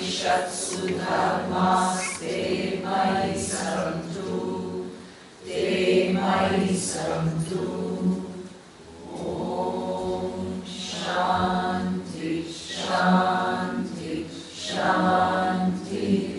Upanishatsu dharmaste mai santu, te mai santu. Om Shanti, Shanti, Shanti.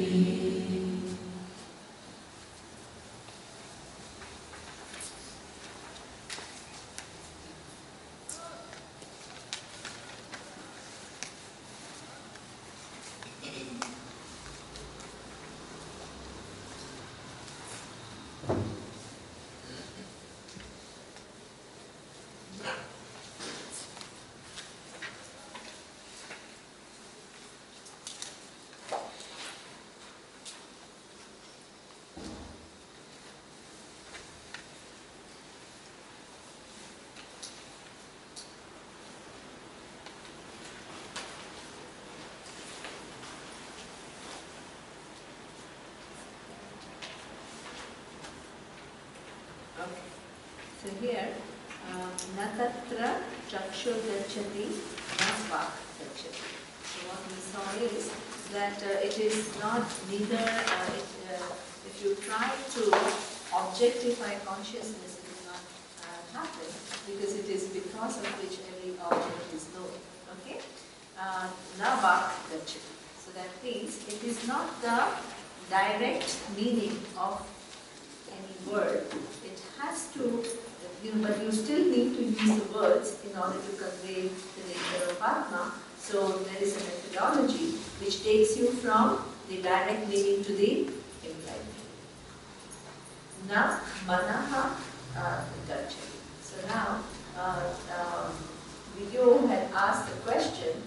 So here, natatra chakshur gacchati, nasvak gacchati. So what we saw is that it is not neither, if you try to objectify consciousness, it will not happen, because it is because of which every object is known. Okay? Navak gacchati. So that means it is not the direct meaning of any word. It has to, but you still need to use the words in order to convey the nature of Atma. So there is a methodology which takes you from the direct meaning to the implied meaning. Na manaha gacchati. So now, Video had asked the question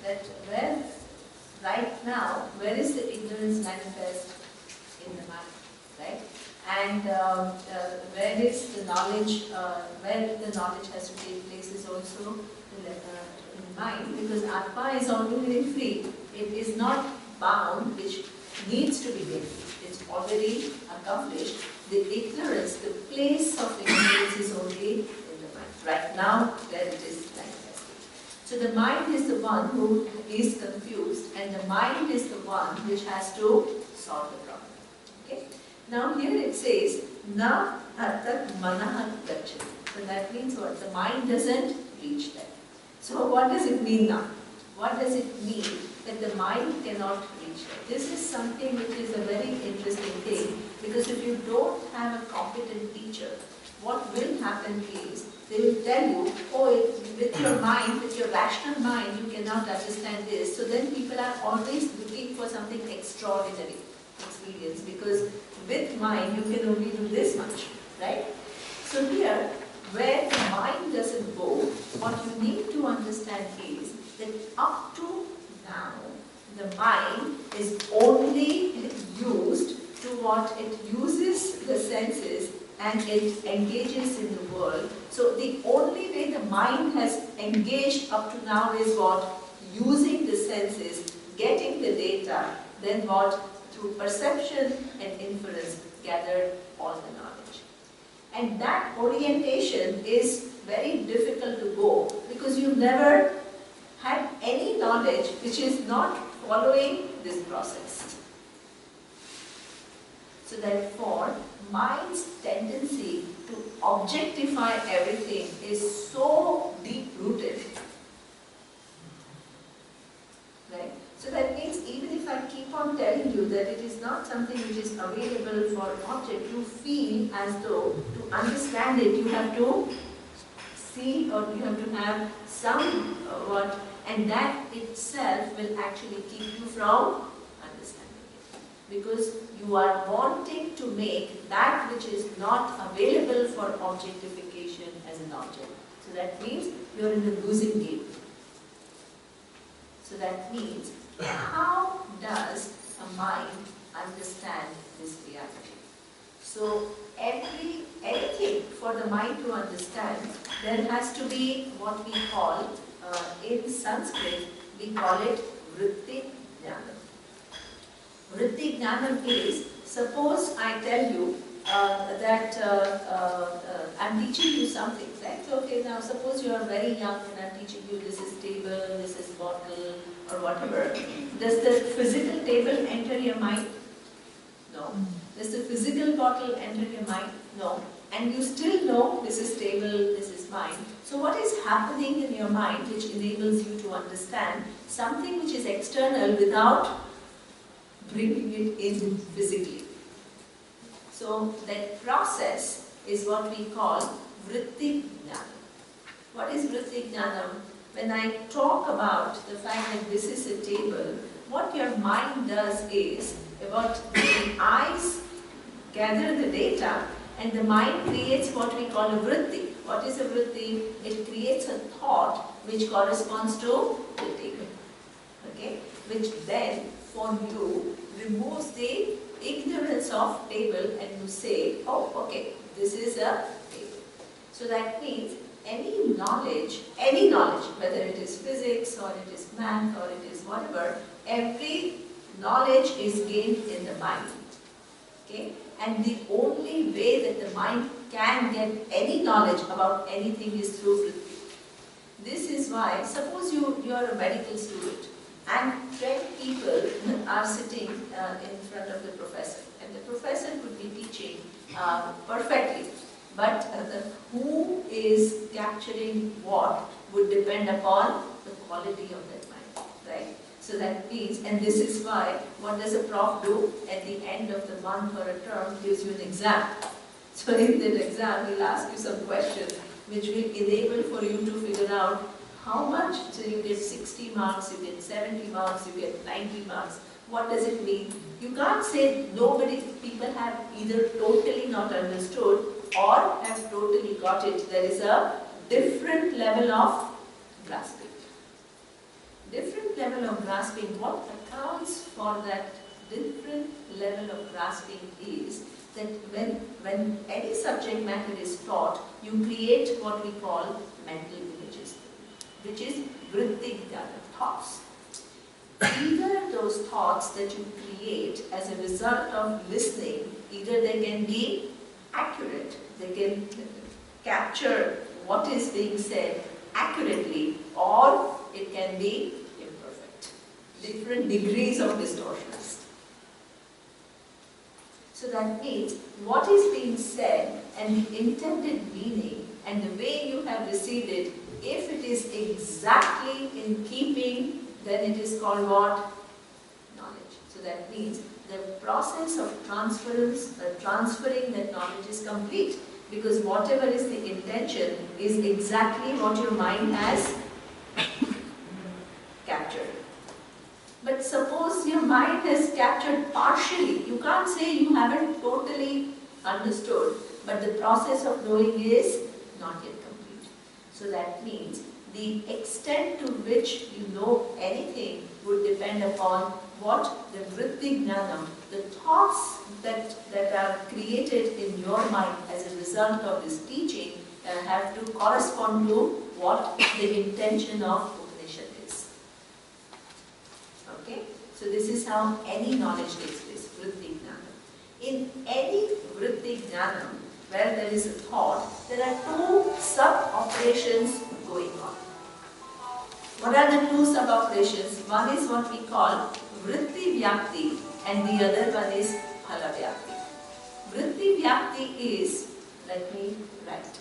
that where, right now, where is the ignorance manifest in the mind, right? And where is the knowledge, where the knowledge has to take place is also in mind, because Atma is already free. It is not bound, which needs to be made. It's already accomplished. The ignorance, the place of ignorance is only in the mind. Right now, there it is manifesting. So the mind is the one who is confused, and the mind is the one which has to solve the problem. Okay? Now here it says, na atat manaha gacchati. So that means what? The mind doesn't reach there. So what does it mean now? What does it mean that the mind cannot reach there? This is something which is a very interesting thing, because if you don't have a competent teacher, what will happen is, they will tell you, oh, with your mind, with your rational mind, you cannot understand this. So then people are always looking for something extraordinary experience, because with mind you can only do this much, right? So here, where the mind doesn't go, what you need to understand is that up to now, the mind is only used to what it uses the senses and it engages in the world. So the only way the mind has engaged up to now is what? Using the senses, getting the data, then what? Through perception and inference, gather all the knowledge. And that orientation is very difficult to go, because you've never had any knowledge which is not following this process. So therefore, mind's tendency to objectify everything is so deep-rooted. Right? So that means even if I keep on telling you that it is not something which is available for object, you feel as though to understand it you have to see, or you have to have some what, and that itself will actually keep you from understanding it. Because you are wanting to make that which is not available for objectification as an object. So that means you are in the losing game. So that means, how does a mind understand this reality? So anything for the mind to understand, there has to be what we call, in Sanskrit, we call it vritti jnanam. Vritti jnanam is, suppose I tell you that I'm teaching you something, right? So, okay, now suppose you are very young and I'm teaching you this is table, this is bottle, or whatever. Does the physical table enter your mind? No. Does the physical bottle enter your mind? No. And you still know this is table, this is mind. So what is happening in your mind which enables you to understand something which is external without bringing it in physically? So that process is what we call vritti jnanam. What is vritti jnanam? When I talk about the fact that this is a table, what your mind does is, about the eyes gather the data and the mind creates what we call a vritti. What is a vritti? It creates a thought which corresponds to the table. Okay? Which then, for you, removes the ignorance of table and you say, oh, okay, this is a table. So that means any knowledge, whether it is physics or it is math or it is whatever, every knowledge is gained in the mind. Okay? And the only way that the mind can get any knowledge about anything is through vritti. This is why, suppose you are a medical student and 10 people are sitting in front of the professor, and the professor could be teaching perfectly, but who is capturing what would depend upon the quality of that mind, right? So that means, and this is why, what does a prof do at the end of the month or a term? Gives you an exam. So in that exam, he'll ask you some questions which will enable for you to figure out how much. So you get 60 marks, you get 70 marks, you get 90 marks. What does it mean? You can't say people have either totally not understood or have totally got it. There is a different level of grasping. Different level of grasping. What accounts for that different level of grasping is that when any subject matter is taught, you create what we call mental images, which is vritti jnana, thoughts. Either those thoughts that you create as a result of listening, either they can be accurate, they can capture what is being said accurately, or it can be imperfect. Different degrees of distortions. So that means what is being said and the intended meaning and the way you have received it, if it is exactly in keeping, then it is called what? Knowledge. So that means the process of transferring that knowledge is complete, because whatever is the intention is exactly what your mind has captured. But suppose your mind has captured partially, you can't say you haven't totally understood, but the process of knowing is not yet complete. So that means the extent to which you know anything would depend upon what the vritti jnanam, the thoughts that are created in your mind as a result of this teaching have to correspond to what the intention of Upanishad is. Okay? So this is how any knowledge takes place, vritti jnanam. In any vritti jnanam, where there is a thought, there are two sub-operations going on. What are the two sub-operations? One is what we call vritti vyakti and the other one is phala vyakti. Vritti vyakti is, let me write.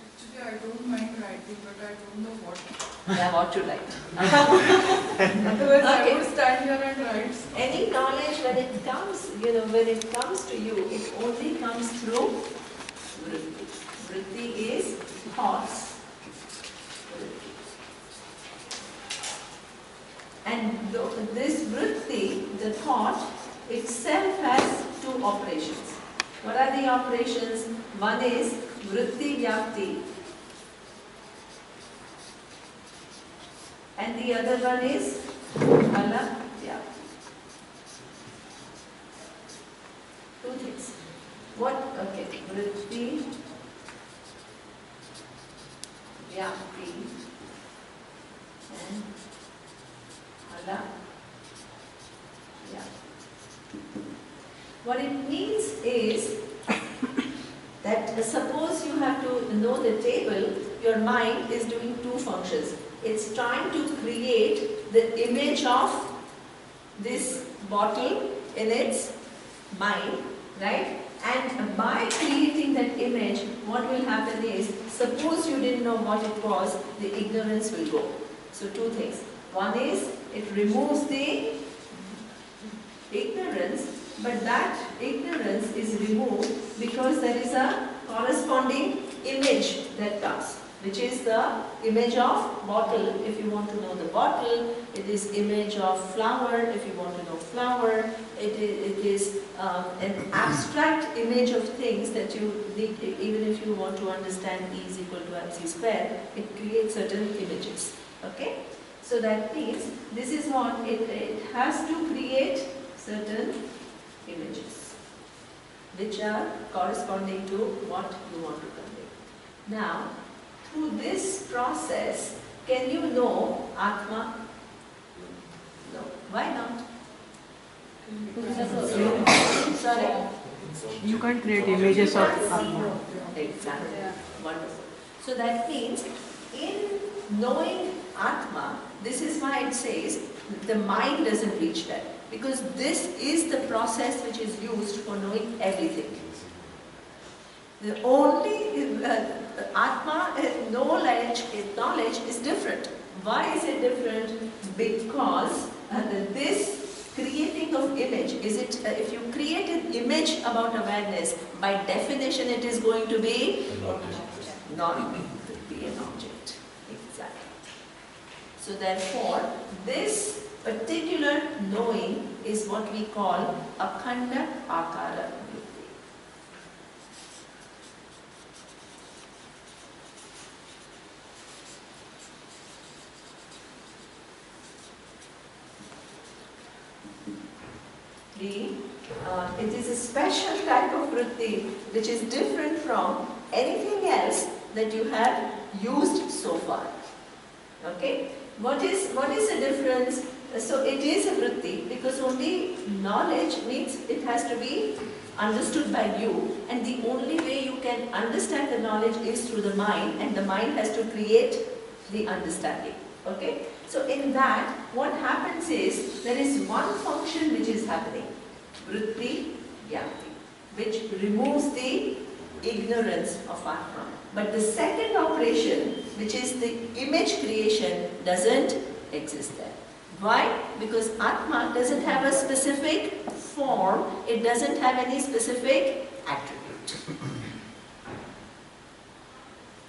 Actually, I don't mind writing, but I don't know what. Yeah, what to write. Otherwise, Okay. I would stand here and write. Any knowledge, when it comes, when it comes to you, it only comes through vritti. Vritti is thoughts. And this vritti, the thought, itself has two operations. What are the operations? One is vritti vyakti, and the other one is phala vyakti. Two things. What? Okay, vritti vyakti and phala vyakti. What it means is that that suppose you have to know the table, your mind is doing two functions. It's trying to create the image of this bottle in its mind, right? And by creating that image, what will happen is, suppose you didn't know what it was, the ignorance will go. So two things. One is, it removes the ignorance, but that ignorance is removed because there is a corresponding image that comes, which is the image of bottle. If you want to know the bottle, it is image of flower. If you want to know flower, it is an abstract image of things that you need. Even if you want to understand E is equal to MC square, it creates certain images. Okay? So that means this is what it has to create certain images which are corresponding to what you want to convey. Now, through this process, can you know Atma? No. Why not? Sorry? You can't create images of Atma. Exactly. Wonderful. So that means in knowing Atma, this is why it says the mind doesn't reach that. Because this is the process which is used for knowing everything. The only Atma, knowledge is different. Why is it different? Because this creating of image, is it? If you create an image about awareness, by definition it is going to be not to be an object. Exactly. So therefore, this particular knowing is what we call akhanda akara vritti. It is a special type of vritti which is different from anything else that you have used so far. Okay? What is the difference? So it is a vritti because only knowledge means it has to be understood by you, and the only way you can understand the knowledge is through the mind, and the mind has to create the understanding. Okay? So in that, what happens is, there is one function which is happening, vritti vyapti, which removes the ignorance of Atma. But the second operation, which is the image creation, doesn't exist there. Why? Because Atma doesn't have a specific form, it doesn't have any specific attribute.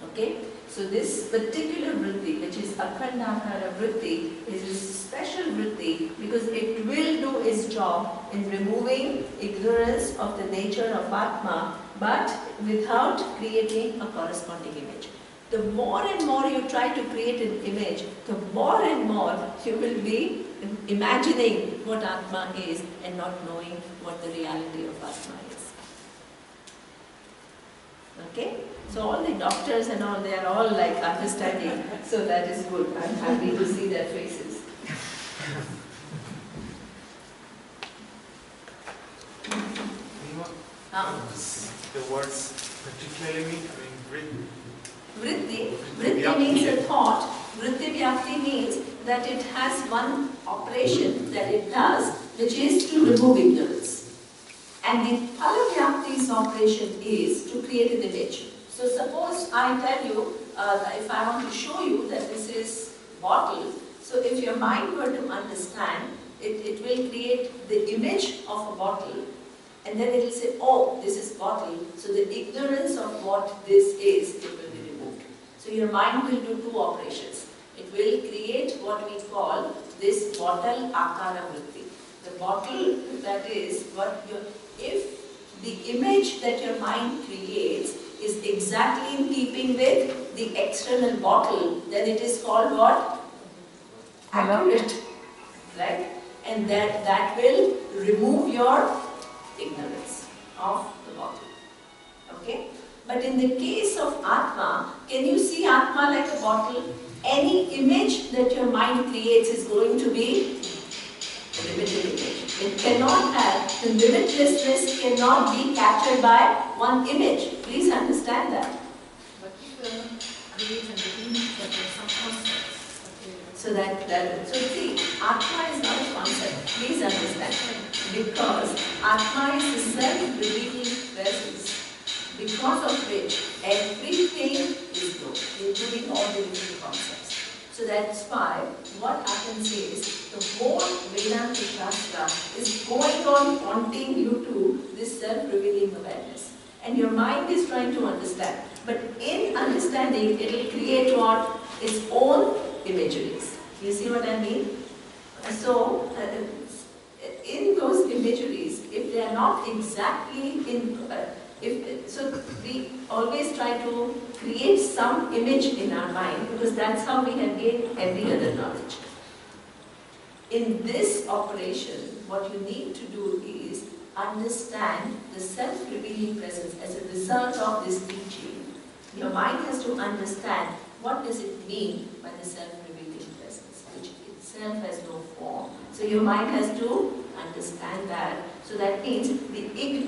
Okay? So this particular vritti, which is akhandakara vritti, is a special vritti because it will do its job in removing ignorance of the nature of Atma, but without creating a corresponding image. The more and more you try to create an image, the more and more you will be imagining what Atma is and not knowing what the reality of Atma is. Okay? So all the doctors and all, they are all like understanding, so that is good. I'm happy to see their faces. The words particularly mean, Vritti means a thought. Vritti vyapti means that it has one operation that it does, which is to remove ignorance. And the phala vyapti's operation is to create an image. So suppose I tell you, if I want to show you that this is bottle, so if your mind were to understand, it will create the image of a bottle, and then it will say, oh, this is bottle, so the ignorance of what this is, it will be removed. So your mind will do two operations. It will create what we call this bottle akara vritti. The bottle, that is what if the image that your mind creates is exactly in keeping with the external bottle, then it is called what? Accurate. Right? And that will remove your ignorance of the bottle. Okay? But in the case of Atma, can you see Atma like a bottle? Any image that your mind creates is going to be a limited image. It cannot have the limitlessness cannot be captured by one image. Please understand that. But create and believe that there are some concepts. So see, Atma is not a concept. Please understand. Because Atma is the self-revealing presence, because of which everything is known, including all the different concepts. So that's why what happens is the whole Vedanta Shastra is going on pointing you to this self-revealing awareness. And your mind is trying to understand. But in understanding, it will create what? Its own imageries. You see what I mean? So, in those imageries, if they are not exactly in, so we always try to create some image in our mind because that's how we have gained every other knowledge. In this operation, what you need to do is understand the self-revealing presence as a result of this teaching. Your mind has to understand what does it mean by the self-revealing presence, which itself has no form. So your mind has to understand that. So that means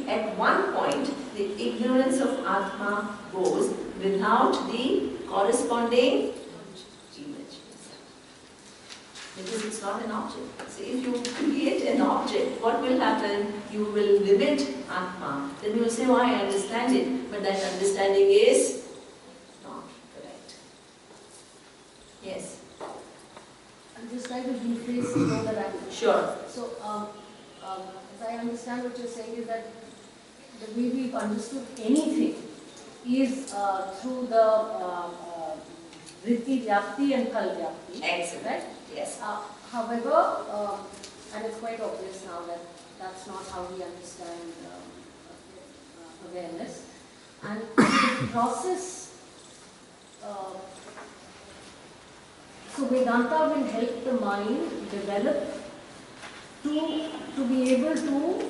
at one point, the ignorance of Atma goes without the corresponding image. Because it's not an object. So if you create an object, what will happen? You will limit Atma. Then you will say, oh, I understand it. But that understanding is not correct. Yes? I'm just trying to rephrase so that I... Sure. So, as I understand what you're saying is that the way we've understood anything is through the Vritti Vyapti and Kal Vyapti. Excellent. Right? Yes. However, and it's quite obvious now that that's not how we understand awareness. And the process, so Vedanta will help the mind develop to be able to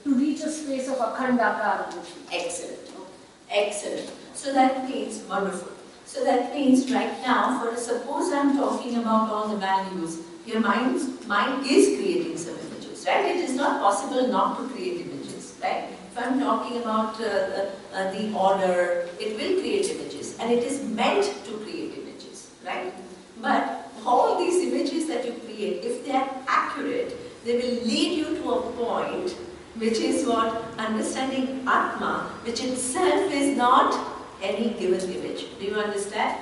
reach a space of akhandakara. Excellent. Excellent. So that means, wonderful. So that means right now, suppose I'm talking about all the values, your mind is creating some images, right? It is not possible not to create images, right? If I'm talking about the order, it will create images, and it is meant to create images, right? But all these images that you create, if they are accurate, they will lead you to a point which is what? Understanding Atma, which itself is not any given image. Do you understand?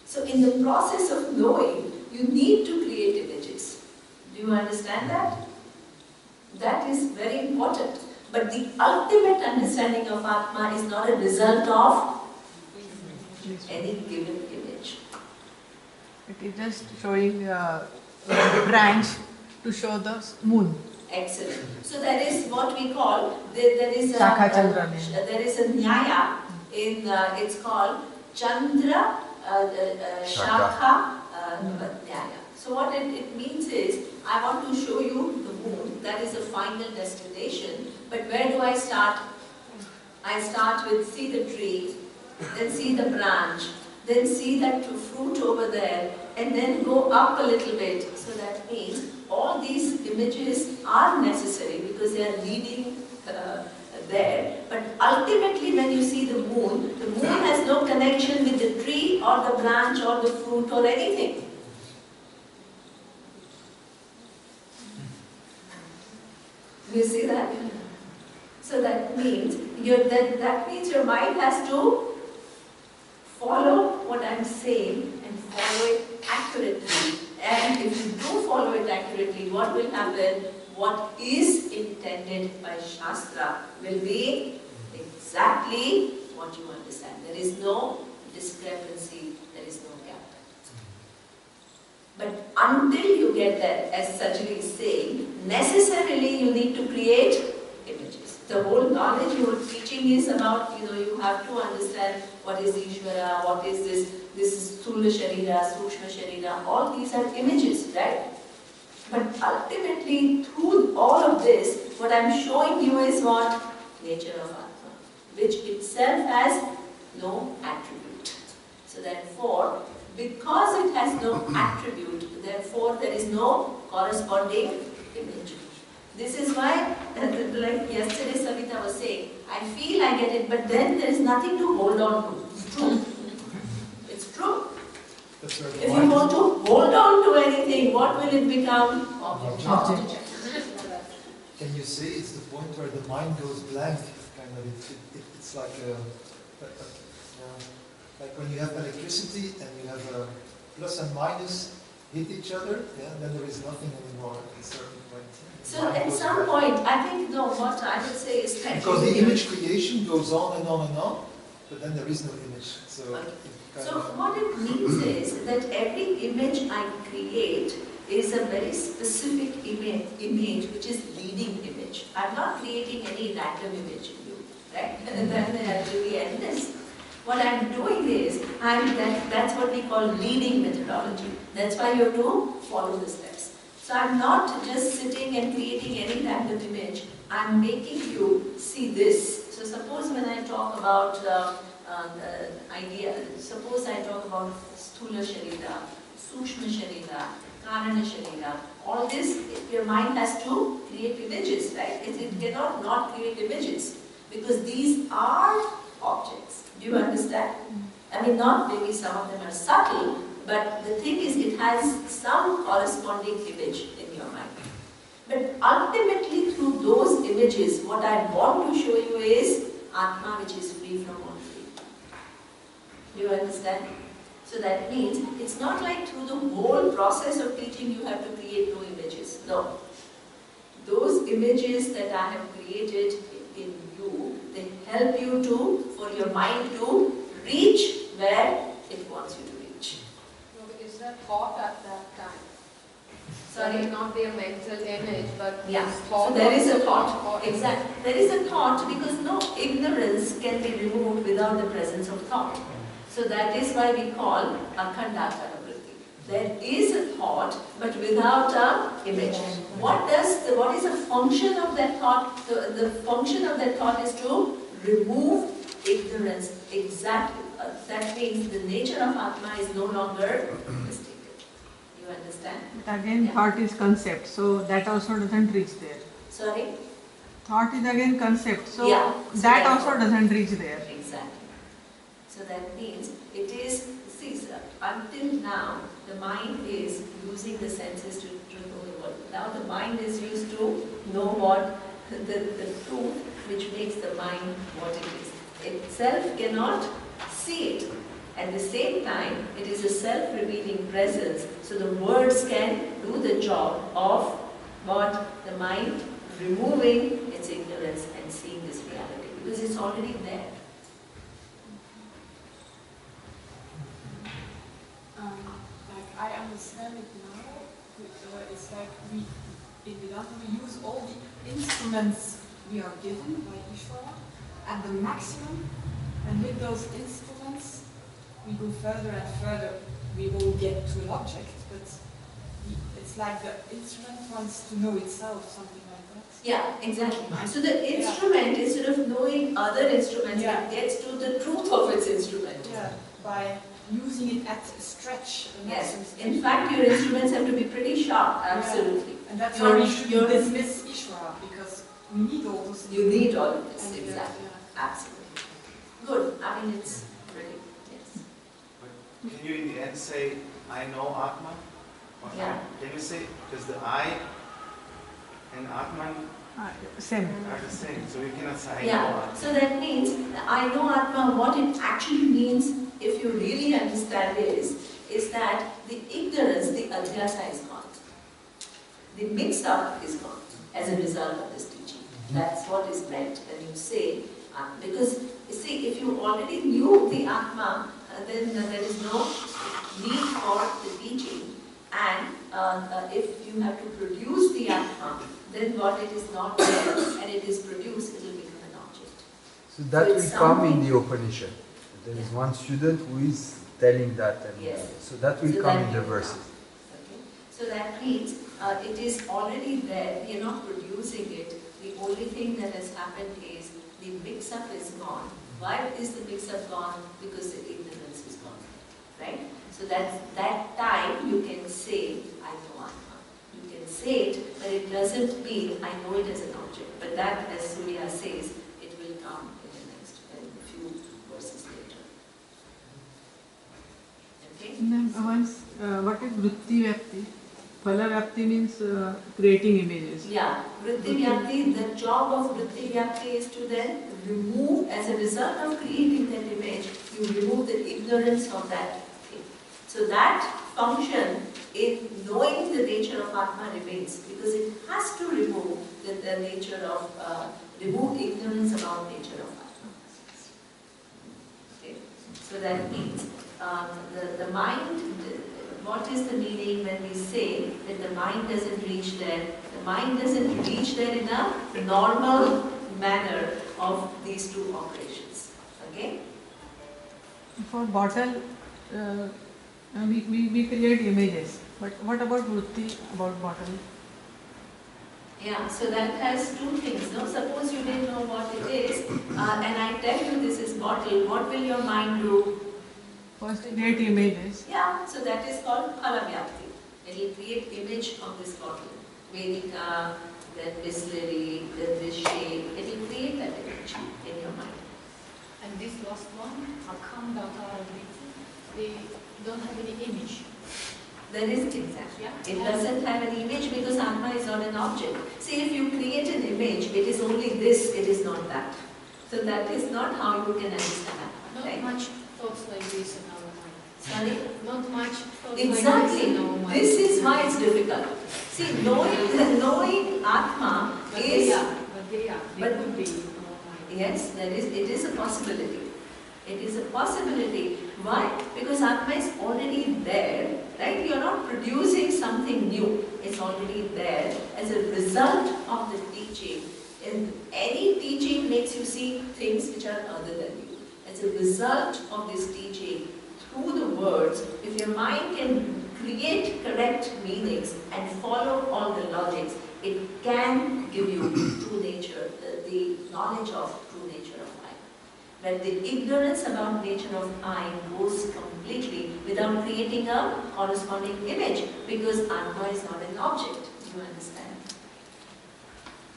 So in the process of knowing, you need to create images. Do you understand that? That is very important. But the ultimate understanding of Atma is not a result of any given image. It is just showing a branch to show the moon. Excellent. So there is what we call, there is a nyaya in, it's called Chandra Shakha Nyaya. So what it means is, I want to show you the moon, that is the final destination, but where do I start? I start with see the tree, then see the branch, then see that fruit over there, and then go up a little bit. So that means all these images are necessary because they are leading there. But ultimately when you see the moon has no connection with the tree or the branch or the fruit or anything. Do you see that? So that means your mind has to follow what I'm saying and follow it accurately. And if you do follow it accurately, what will happen? What is intended by Shastra will be exactly what you understand. There is no discrepancy, there is no gap. But until you get that, as Sajali is saying, necessarily you need to create images. The whole knowledge you are teaching is about, you have to understand what is Ishvara, what is this is Sthula Sharira, Sukshma Sharira, all these are images, right? But ultimately, through all of this, what I'm showing you is what? Nature of Atma, which itself has no attribute. So therefore, because it has no attribute, therefore there is no corresponding image. This is why, like yesterday Savita was saying, I feel I get it, but then there is nothing to hold on to. It's true. It's true. That's where the If you mind want to hold on to anything, what will it become? Object. Can you say it's the point where the mind goes blank? Kind of, it's like like when you have electricity and you have a plus and minus hit each other, then there is nothing anymore at a certain point. So at some point, I think what I would say is that because the image creation goes on and on and on, but then there is no image. So, so what it means is that every image I create is a very specific image which is leading image. I'm not creating any random image in you, right? And then it will be endless. What I'm doing is, that's what we call leading methodology. That's why you have to follow the steps. So I'm not just sitting and creating any random image. I'm making you see this. So suppose when I talk about the idea, suppose I talk about Sthula Sharira, Sukshma Sharira, Karana Sharira, all this, your mind has to create images, right? It cannot not create images because these are objects. Do you understand? I mean, not maybe some of them are subtle, but the thing is it has some corresponding image in your mind. But ultimately through those images, what I want to show you is Atma which is free from all fear. Do you understand? So that means it's not like through the whole process of teaching you have to create no images. No. Those images that I have created in you, they help you for your mind to reach where it wants you to reach. Is that thought at that time? Sorry? It not be a mental image, but Yeah. thought. So there is a thought. Exactly. There is a thought because no ignorance can be removed without the presence of thought. So that is why we call Akhandata Vritti. There is a thought, but without an image. What is the function of that thought? The function of that thought is to remove ignorance. Exactly. That means the nature of Atma is no longer mistaken. You understand? But again, thought is concept, so that also doesn't reach there. Sorry? Thought is again concept, so Yeah, so that therefore- also doesn't reach there. Exactly. So that means it is, see sir, until now the mind is using the senses to know the world. Now the mind is used to know what the truth which makes the mind what it is. Itself cannot see it. At the same time, it is a self-revealing presence. So the words can do the job of what the mind removing its ignorance and seeing this reality because it's already there. Like I understand it now, it's like we, in Vedanta, we use all the instruments we are given by Ishvara at the maximum, and with those instruments we go further and further. We will get to an object, but it's like the instrument wants to know itself, something like that. Yeah, exactly. So the instrument, instead of knowing other instruments, it gets to the truth of its instrument. Yeah, by using it at a stretch. Yes. In fact, your instruments have to be pretty sharp. Absolutely. Yeah. And that's Your- why we should your- dismiss Ishvara, because we need all those things. You need all of this. And, Exactly. yeah. Absolutely. Good. I mean, it's really, yes. But can you in the end say, I know Atma? Or Yeah. Can you say, because the I and Atman Same. are the same, so you cannot say I know Yeah, Atma. so that means I know Atma, what it actually means, if you really understand is that the ignorance, the adhyasa is gone. The mix-up is gone as a result of this teaching. That's what is meant when you say, because you see, if you already knew the Atma, then there is no need for the teaching. And if you have to produce the Atma, then what it is not there and it is produced, it will become an object. So that So will it's come in something- the Upanishad. There is one student who is telling that, and Yes. so that will So come that in the will verses. come. Okay. So that means it is already there. We are not producing it. The only thing that has happened is the mix-up is gone. Why is the mix-up gone? Because the ignorance is gone. Right? So that time you can say, I know Atma. You can say it, but it doesn't mean I know it as an object. But that, as Surya says, it will come in the next few verses later. Okay? Once, what is Vritti Vyapti? Phala Vyapti means creating images. Yeah, Vritti Vyapti, the job of Vritti Vyapti is to then remove, as a result of creating that image, you remove the ignorance of that thing. So that function in knowing the nature of Atma remains, because it has to remove the nature of, remove ignorance about nature of Atma. Okay? So that means the mind, what is the meaning when we say that the mind doesn't reach there? The mind doesn't reach there in a normal manner of these two operations. Okay? For bottle, we create images. But what about Vritti, about bottle? Yeah, so that has two things. No? Suppose you didn't know what it is, and I tell you this is bottle, what will your mind do? First create images. Yeah, so that is called Phalavyapti. It will create image of this bottle. Vedika, then Bisleri, then this shape. It will create that image in your mind. And this last one, Akam Data, they don't have any image. There isn't exactly. Yeah. It doesn't have an image because Atma is not an object. See, if you create an image, it is only this, it is not that. So that is not how you can understand Atma. Not Right? much thoughts like this in our mind. Sorry? Not much thoughts like this Exactly. in our mind. This is why it's difficult. See, knowing Atma But is... they are. They But- could be in our mind. Yes, it is a possibility. It is a possibility. Why? Because Atma is already there, right? You are not producing something new. It's already there as a result of the teaching. And any teaching makes you see things which are other than you. As a result of this teaching, through the words, if your mind can create correct meanings and follow all the logics, it can give you true nature, the knowledge of true nature of mind. But the ignorance about nature of I goes completely without creating a corresponding image, because Atma is not an object. Do you understand?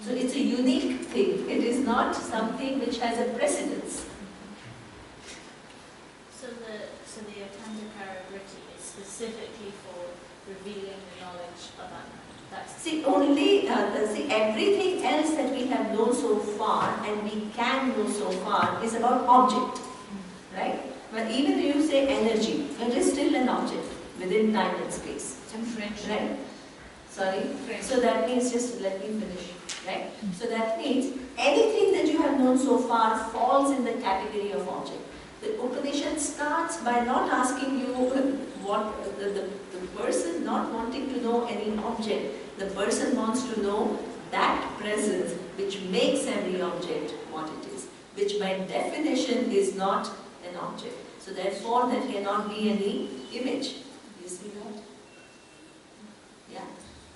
So it's a unique thing. It is not something which has a precedence. So the Atandakara Vritti is specifically for revealing the knowledge of Atma. That's See, only, see, everything else that we have known so far and we can know so far is about object, right? But even if you say energy, it is still an object within time and space, Some French. right? Sorry? So that means, just let me finish, right? So that means anything that you have known so far falls in the category of object. The Upanishad starts by not asking you what the person not wanting to know any object. The person wants to know that presence which makes every object what it is, which by definition is not an object. So therefore there cannot be any image. You see that? Yeah.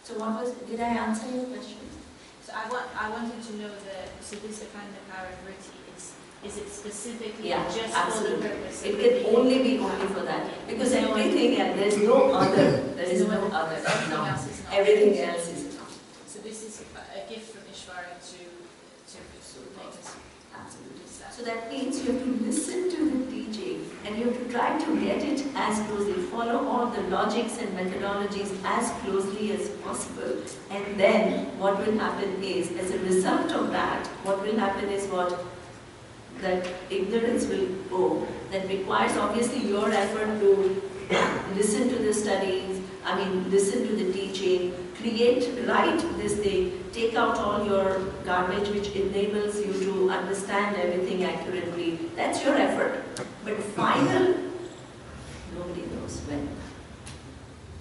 So what was, did I answer your question? So I wanted to know so this Atandakara Vritti is it specifically Yeah, just absolutely. for the purpose of It can only be only for that. Because everything else, there is no other. There is no other. Everything No. else is not. Everything else is not. So this is a gift from Ishvara to make us. Absolutely. So that means you have to listen to the teaching and you have to try to get it as closely, follow all the logics and methodologies as closely as possible. And then what will happen is, as a result of that, what will happen is what? That ignorance will go. That requires obviously your effort to listen to the studies, listen to the teaching, write this thing, take out all your garbage which enables you to understand everything accurately. That's your effort. But final, nobody knows when.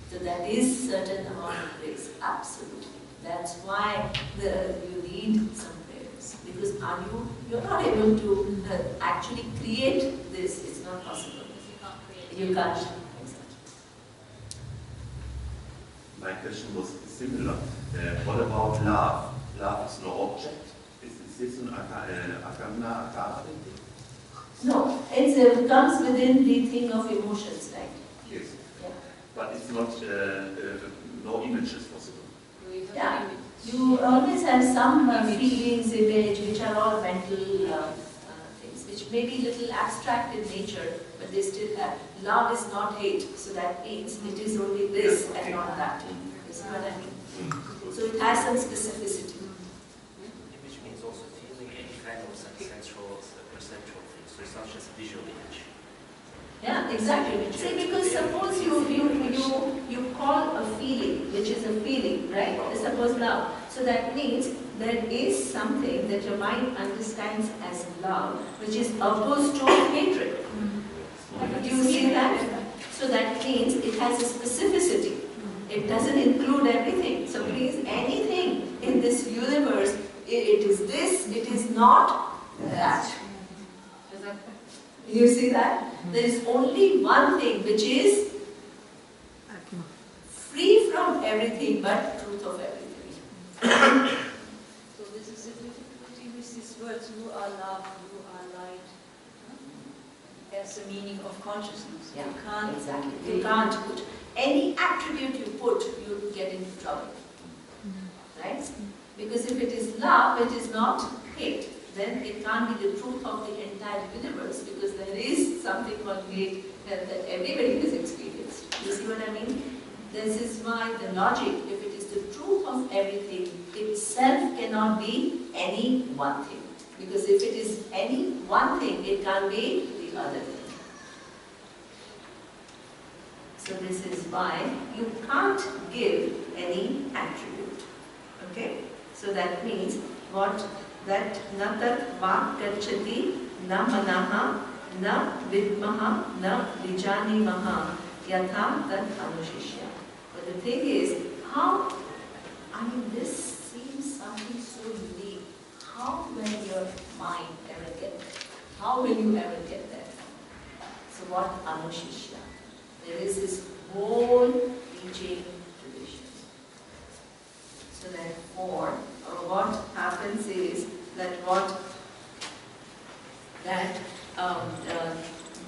So that is certain amount of grace, absolutely. That's why you need some prayers. Because you're not able to actually create this, it's not possible. You can't create. You can't. My question was similar. What about love? Love is no object. Is this an akamna akara? No, it comes within the thing of emotions, right? Yes. Yeah. But it's not, no image is possible. you have Yeah. an image. You always have some feelings, image, which are all mental things, which may be little abstract in nature, but they still have. Love is not hate, so that means it is only this and not that. You see what I mean? So it has some specificity. Image means also feeling any kind of sensual, perceptual thing. So it's not just visual image. Yeah, exactly. See, because suppose you call a feeling, which is a feeling, right? Suppose love. So that means there is something that your mind understands as love, which is opposed to hatred. Do you see that? So that means it has a specificity. It doesn't include everything. So please, anything in this universe, it is this, it is not that. You see that? There is only one thing which is free from everything but truth of everything. So this is the difficulty with these words, you are love, you are light. As the meaning of consciousness. Yeah, you can't exactly. You can't put any attribute you put, you get into trouble. Right? Because if it is love, it is not hate. Then it can't be the truth of the entire universe, because there is something called hate that everybody has experienced. You see what I mean? This is why the logic, if it is the truth of everything, itself cannot be any one thing. Because if it is any one thing, it can't be the other thing. So this is why you can't give any attribute. Okay? So that means what? That na tat vak gacchati, na manaha, na vidmaha, na vijanimaha, yatha tat anushishya. But the thing is, how, I mean, this seems something so unique. How will your mind ever get there? How will you ever get there? So what anushishya? There is this whole teaching tradition. So therefore, what happens is that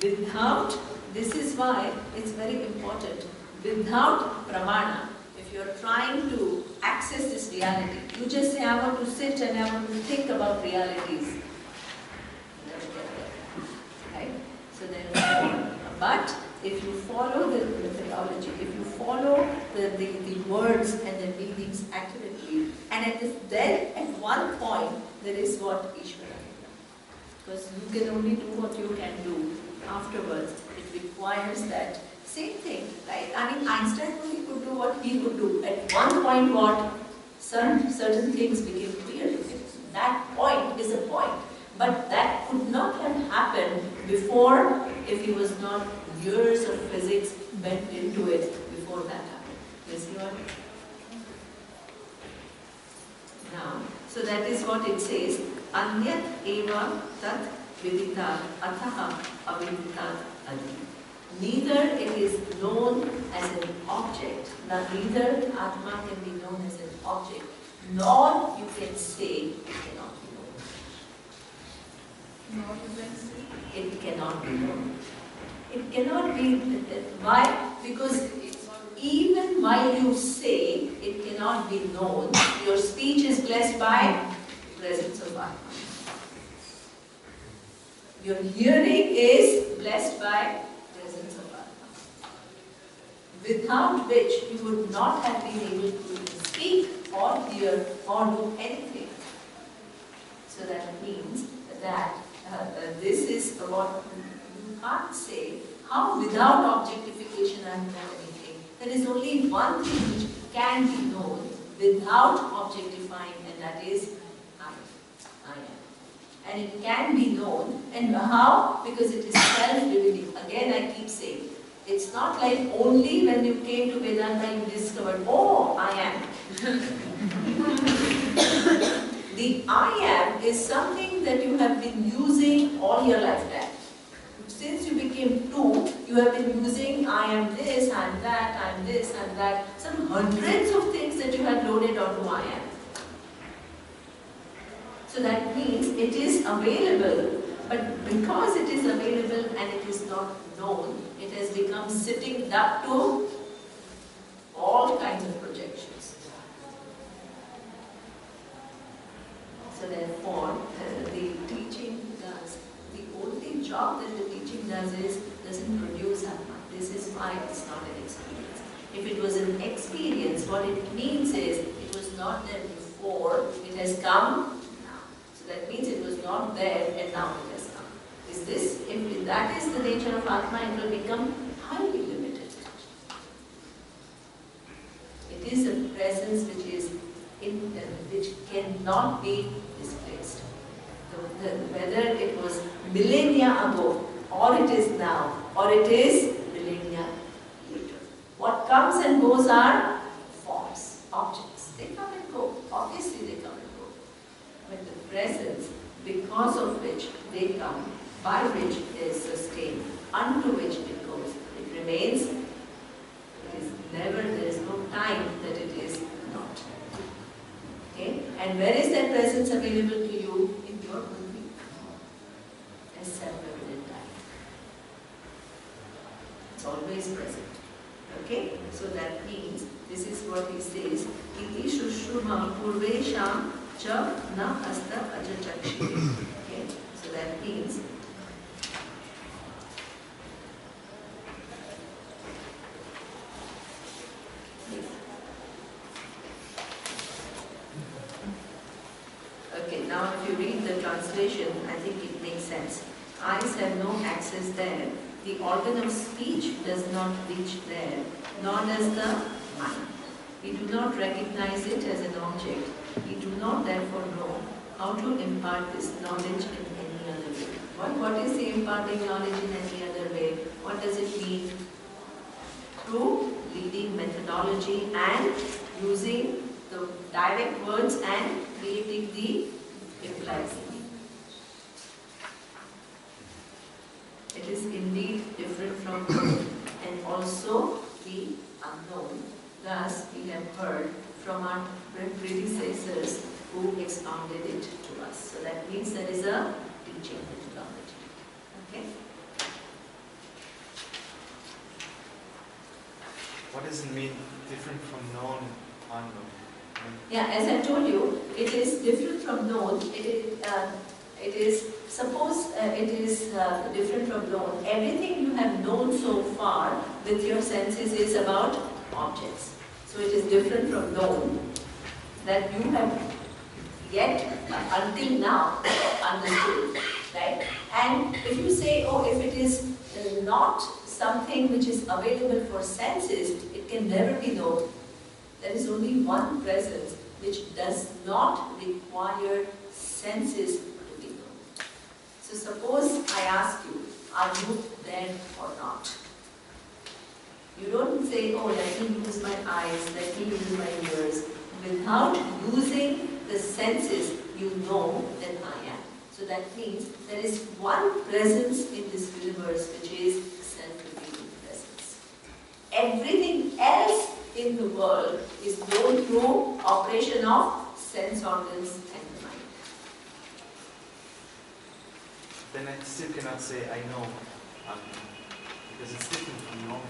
without, this is why it's very important, without pramana, if you're trying to access this reality, you just say, I want to sit and I want to think about realities. You never get there. Right? So therefore, but if you follow the methodology, if you follow the words and the meanings accurately, and then at one point there is what Ishvara. Because you can only do what you can do. Afterwards, it requires that same thing, right? I mean, Einstein only could do what he could do. At one point, what certain things became clear to him. That point is a point, but that could not have happened before if he was not years of physics went into it before that happened. You see what? Now, so that is what it says. Anyat eva tat vidita ataha aviditat adi. Neither it is known as an object, neither Atma can be known as an object, nor you can say it cannot be known. Nor you can say it cannot be known. It cannot be. Why? Because even while you say it cannot be known, your speech is blessed by presence of Atma. Your hearing is blessed by presence of Atma. Without which you would not have been able to speak or hear or do anything. So that means that this is what you can't say. How without objectification I know anything? There is only one thing which can be known without objectifying, and that is I am. And it can be known. And how? Because it is self-revealing. Again, I keep saying, it's not like only when you came to Vedanta you discovered, oh, I am. The I am is something that you have been using all your lifetime. Since you became two, you have been using I am this, I am that, I am this, I am that. Some hundreds of things that you have loaded onto I am. So that means it is available, but because it is available and it is not known, it has become sitting duck to all kinds of projections. So therefore, the teaching does, the only job that the teaching does is, doesn't produce Atma. This is why it's not an experience. If it was an experience, what it means is, it was not there before, it has come now. So that means it was not there and now it has come. Is this, if that is the nature of Atma, it will become highly limited. It is a presence which is which cannot be displaced. Whether it was millennia ago, or it is now, or it is millennia later. What comes and goes are forms, objects. They come and go. Obviously they come and go. But the presence, because of which they come, by which they sustain, unto which it goes, it remains. It is never, there is no time that it is not. Okay? And where is that presence available to you? In your buddhi. As self-evident time. It's always present. Okay? So that means, this is what he says, Iti Shushruva Purvesham Cha Na Hasta Ajachakshi. Okay? So that means, okay, now if you read the translation, I think it makes sense. Eyes have no access there. The organ of speech does not reach there, nor does the mind. We do not recognize it as an object. We do not therefore know how to impart this knowledge in any other way. What is the imparting knowledge in any other way? What does it mean? Through reading methodology and using the direct words and creating the implied meaning. It is indeed different from known and also the unknown. Thus, we have heard from our predecessors who expounded it to us. So that means there is a teaching methodology. Okay? What does it mean different from known, unknown? Yeah, as I told you, it is different from known. It is different from known. Everything you have known so far with your senses is about objects. So it is different from known that you have yet until now understood, right? And if you say, oh, if it is not something which is available for senses, it can never be known. There is only one presence which does not require senses to be known. So suppose I ask you, are you there or not? You don't say, oh, let me use my eyes, let me use my ears. Without using the senses, you know that I am. So that means there is one presence in this universe which is self-revealing presence. Everything else in the world is known through operation of sense organs and the mind. Then I still cannot say I know, because it's different from knowing.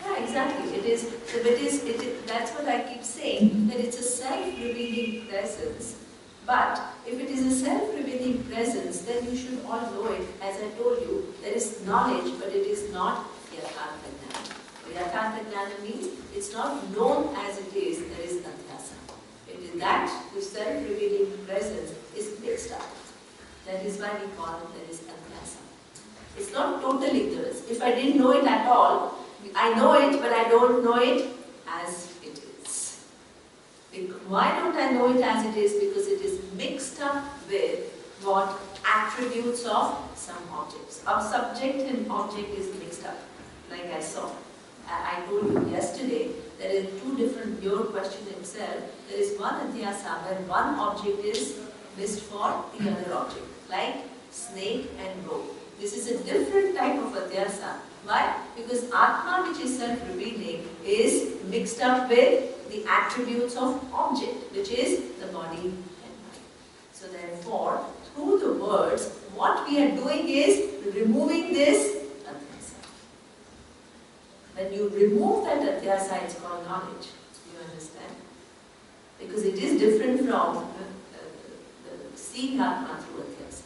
Yeah, exactly. That's what I keep saying, that it's a self-revealing presence. But if it is a self-revealing presence, then you should all know it. As I told you, there is knowledge, but it is not yathartha jnana. Yathartha jnana means it's not known as it is, there is adhyasa. It is that the self-revealing presence is mixed up. That is why we call it there is adhyasa. It's not total ignorance. If I didn't know it at all, I know it, but I don't know it as it is. Why don't I know it as it is? Because it is mixed up with what attributes of some objects. Our subject and object is mixed up, like I saw. I told you yesterday, there is two different, your question itself, there is one adhyasa where one object is missed for the other object, like snake and rope. This is a different type of adhyasa. Why? Because Atma, which is self-revealing, is mixed up with the attributes of object, which is the body and mind. So therefore, through the words, what we are doing is removing this adhyasa. When you remove that adhyasa, it's called knowledge. You understand? Because it is different from seeing Atma through Adhyasa.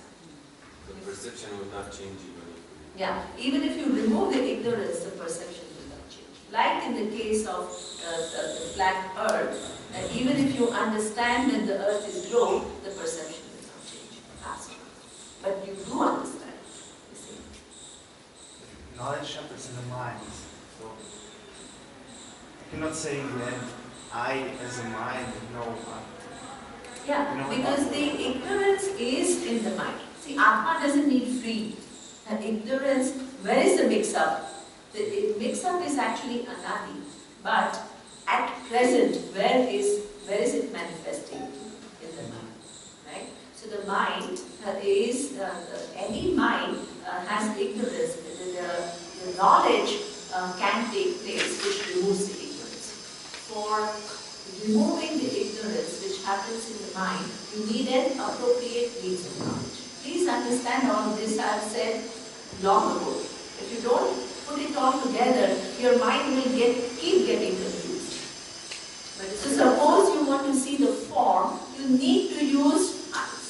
The perception will not change even if Yeah, even if you remove the ignorance, the perception will not change. Like in the case of the flat earth, even if you understand that the earth is globe, the perception will not change. But you do understand, you see. Knowledge happens in the mind. So I cannot say in the end, I as a mind know. Yeah, because the ignorance is in the mind. See, Atma doesn't need free. And ignorance, where is the mix-up? The mix-up is actually anadi. But at present, where is it manifesting? In the mind. Right? So the mind is, any mind has ignorance. The knowledge can take place which removes the ignorance. For removing the ignorance which happens in the mind, you need an appropriate means of knowledge. Please understand all of this I have said long ago. If you don't put it all together, your mind will keep getting confused. So suppose you want to see the form, you need to use eyes.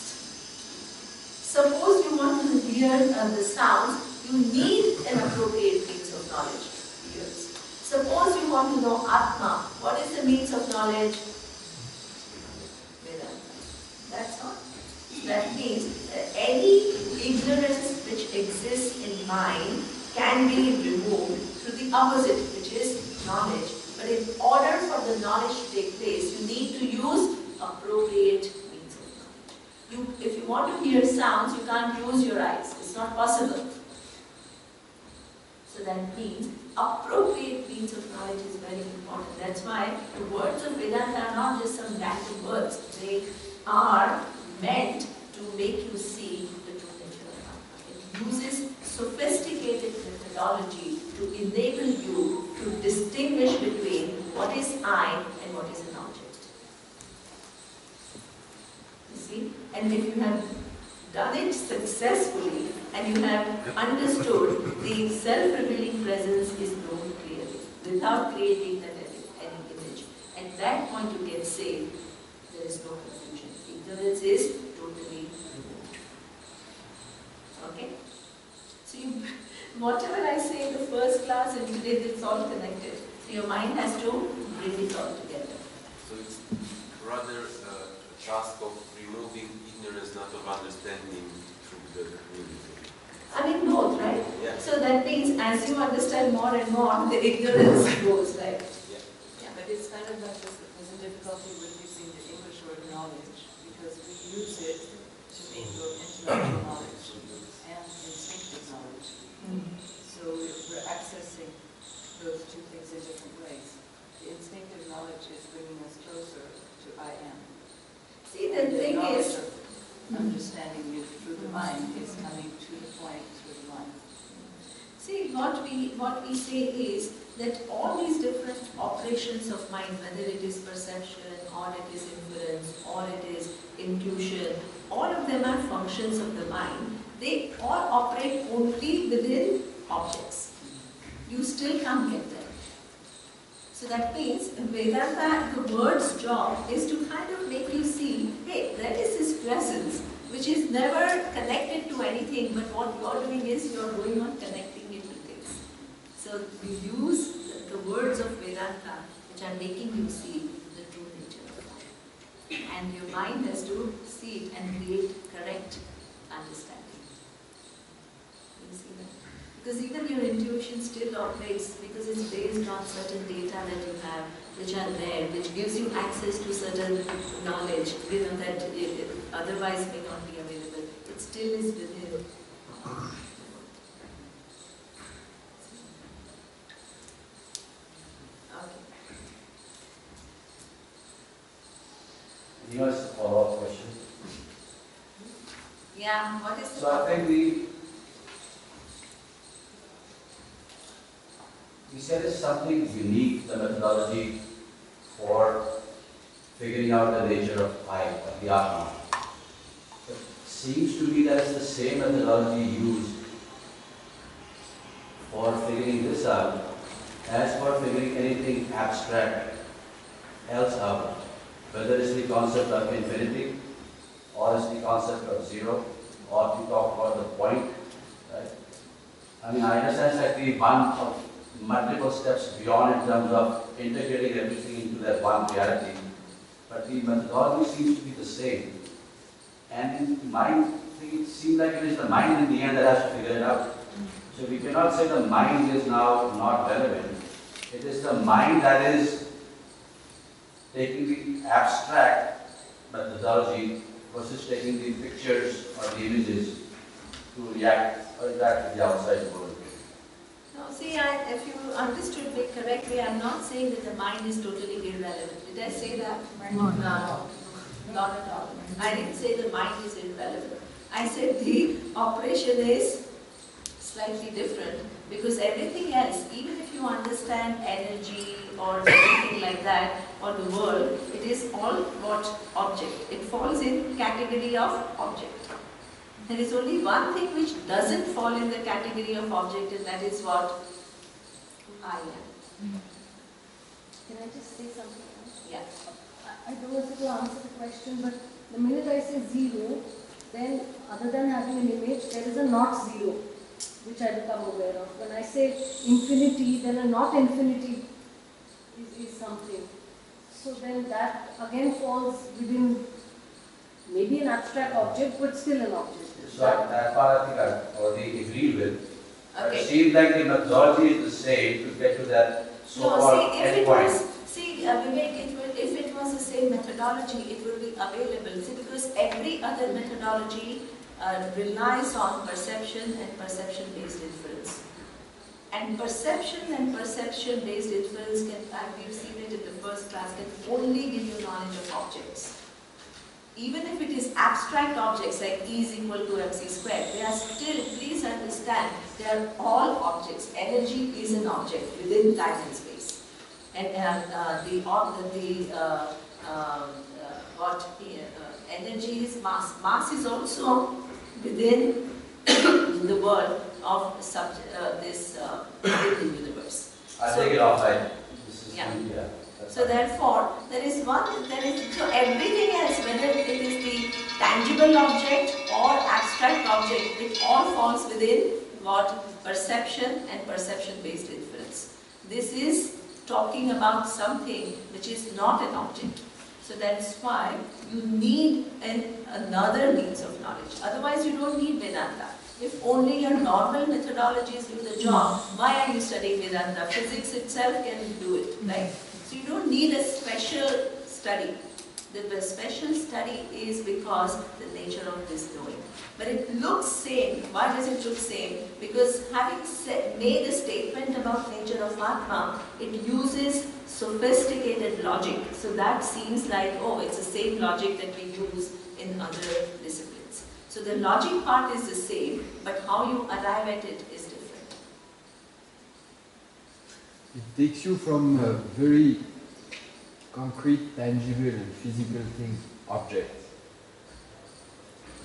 Suppose you want to hear the sounds, you need an appropriate means of knowledge. Ears. Suppose you want to know Atma, what is the means of knowledge? Vedanta. That's all. That means any ignorance which exists in mind can be removed through the opposite, which is knowledge. But in order for the knowledge to take place, you need to use appropriate means of knowledge. If you want to hear sounds, you can't use your eyes. It's not possible. So that means appropriate means of knowledge is very important. That's why the words of Vedanta are not just some random words. They are meant to make you see the true nature of Atma. It uses sophisticated methodology to enable you to distinguish between what is I and what is an object. You see? And if you have done it successfully and you have understood the self-revealing presence is known clearly without creating that any image, at that point you can say there is no confusion. Ignorance is totally removed. Okay? So whatever I say in the first class and today, it's all connected. So your mind has to bring it all together. So it's rather a task of removing ignorance, not of understanding through the community. I mean both, right? Yeah. So that means as you understand more and more, the ignorance goes, right? Yeah, but it's kind of like there's a difficulty with using the English word knowledge because we use it to mean both intellectual knowledge and instinctive knowledge. So we're accessing those two things in different ways. The instinctive knowledge is bringing us closer to I am. See, the thing is, understanding you through the mind is coming to the point through the mind. see, what we say is that all these different operations of mind, whether it is perception, or it is inference, or it is intuition, all of them are functions of the mind. They all operate only within objects. You still can't get there. So that means Vedanta, the word's job is to kind of make you see, hey, there is this presence which is never connected to anything, but what you're doing is you're going on connecting it to things. So you use the words of Vedanta which are making you see the true nature of life. And your mind has to see it and create correct understanding. You see that? Because even your intuition still operates because it's based on certain data that you have, which are there, which gives you access to certain knowledge, that it otherwise may not be available. It still is within. Okay. Neema, just a follow-up question. Yeah, what is the So I think we said it's something unique, the methodology for figuring out the nature of I, of the Atma. It seems to me that it's the same methodology used for figuring this out as for figuring anything abstract else out, whether it's the concept of infinity or is the concept of zero, or to talk about the point, right? I mean, I understand that we one of multiple steps beyond in terms of integrating everything into that one reality, but the methodology seems to be the same. And in mind, it seems like it is the mind in the end that has to figure it out. So we cannot say the mind is now not relevant. It is the mind that is taking the abstract methodology versus taking the pictures or the images to react or interact with the outside world. No, see, if you understood me correctly, I'm not saying that the mind is totally irrelevant. Did I say that? No, not at all. I didn't say the mind is irrelevant. I said the operation is slightly different because everything else, even if you understand energy or anything like that or the world, it is all what object. It falls in category of object. There is only one thing which doesn't fall in the category of object, and that is what I am. Can I just say something else? Yeah. I don't want to answer the question, but the minute I say zero, then other than having an image, there is a not zero, which I become aware of. When I say infinity, then a not infinity is something. So then that again falls within maybe an abstract object, but still an object. So that part I think I already agreed with. Okay. It seems like the methodology is the same to get to that so-called endpoint. Vivek, if it was the same methodology, it would be available. See, because every other methodology relies on perception and perception-based inference. And perception-based inference can, we've seen it in the first class, can only give you knowledge of objects. Even if it is abstract objects like E is equal to mc squared, they are still, please understand, they are all objects. Energy is an object within time and space. And energy is mass. Mass is also within the world of within the universe. I'll take it offline. Yeah. So therefore, so everything else, whether it is the tangible object or abstract object, it all falls within what? Perception and perception-based inference. This is talking about something which is not an object. So that's why you need another means of knowledge. Otherwise, you don't need Vedanta. If only your normal methodologies do the job, why are you studying Vedanta? Physics itself can do it, right? So you don't need a special study. The special study is because the nature of this knowing. But it looks same. Why does it look same? Because having made a statement about nature of Atma, it uses sophisticated logic. So that seems like, oh, it's the same logic that we use in other disciplines. So the logic part is the same, but how you arrive at it is different. It takes you from a very concrete, tangible and physical things, objects,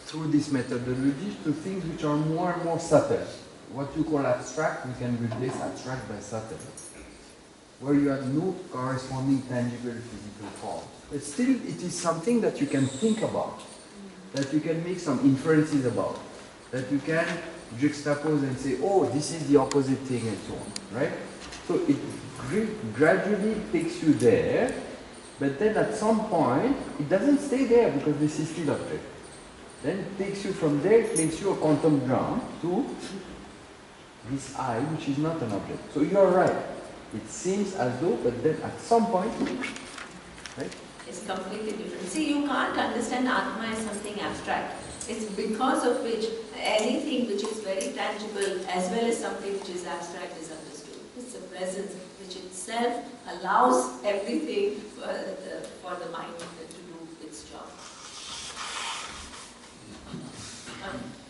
through this methodology to things which are more and more subtle. What you call abstract, we can replace abstract by subtle, where you have no corresponding tangible physical form. But still, it is something that you can think about, that you can make some inferences about, that you can juxtapose and say, oh, this is the opposite thing and so on, right? So it gradually takes you there, but then at some point, it doesn't stay there because this is still object. Then it takes you from there, it makes you a quantum jump to this I, which is not an object. So you're right. It seems as though, but then at some point, right? It's completely different. See, you can't understand Atma as something abstract. It's because of which anything which is very tangible as well as something which is abstract is understood. It's a presence which itself allows everything for the mind to do its job.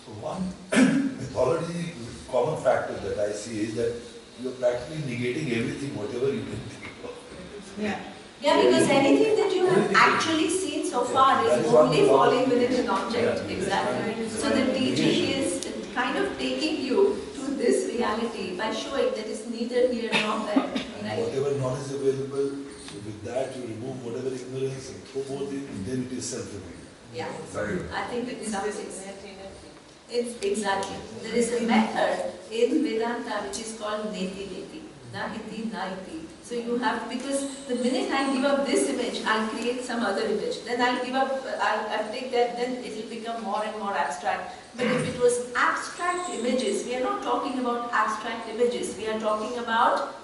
So one mythology common factor that I see is that you are practically negating everything, whatever you can think of. Yeah. Yeah, because anything that you have actually seen so far is only falling within an object. Exactly. So the teaching is kind of taking you to this reality by showing that it's neither here nor there. Right? Whatever knowledge is available, so with that you remove whatever ignorance and throw both in, then it is self-revealed. Yeah, Very good. I think it's something. neti. It's exactly. There is a method in Vedanta which is called neti neti. Na iti, na iti. So you have, because the minute I give up this image, I'll create some other image. Then I'll give up, I'll take that, then it will become more and more abstract. But if it was abstract images, we are not talking about abstract images. We are talking about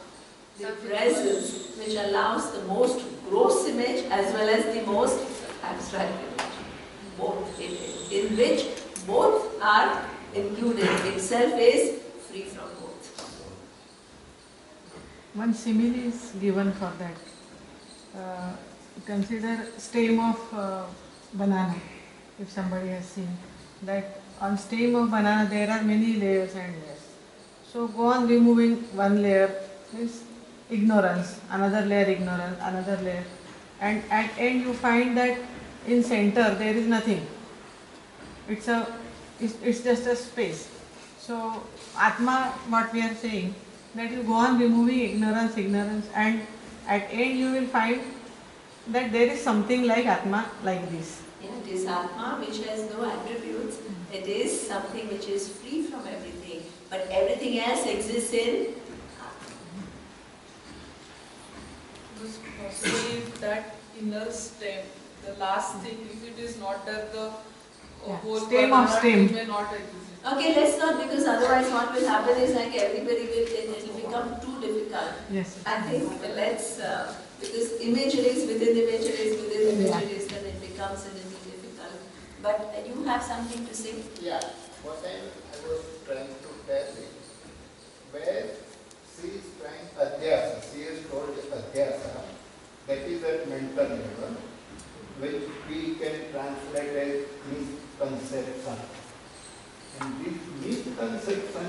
the presence which allows the most gross image as well as the most abstract image. Both, in which both are included. Itself is free from both. One simile is given for that. Consider stem of banana. If somebody has seen that on stem of banana there are many layers and layers. So go on removing one layer, means ignorance, another layer ignorance, another layer, and at end you find that in center there is nothing. It's just a space. So Atma, what we are saying, that you go on removing ignorance, and at end you will find that there is something like Atma like this. Yeah, it is Atma which has no attributes. It is something which is free from everything, but everything else exists in Possibly that inner stem, the last thing, if it is not there, the whole Stem of stem. may not exist. Okay, let's not, because otherwise what will happen is like everybody will, it will become too difficult. Yes. I think let's, because imageries within imageries within imageries, then it becomes a little difficult. But you have something to say? Yeah, what I was trying to tell is, where she is trying adhyasa, she is told adhyasa, that is at mental level, which we can translate as misconception. And this misconception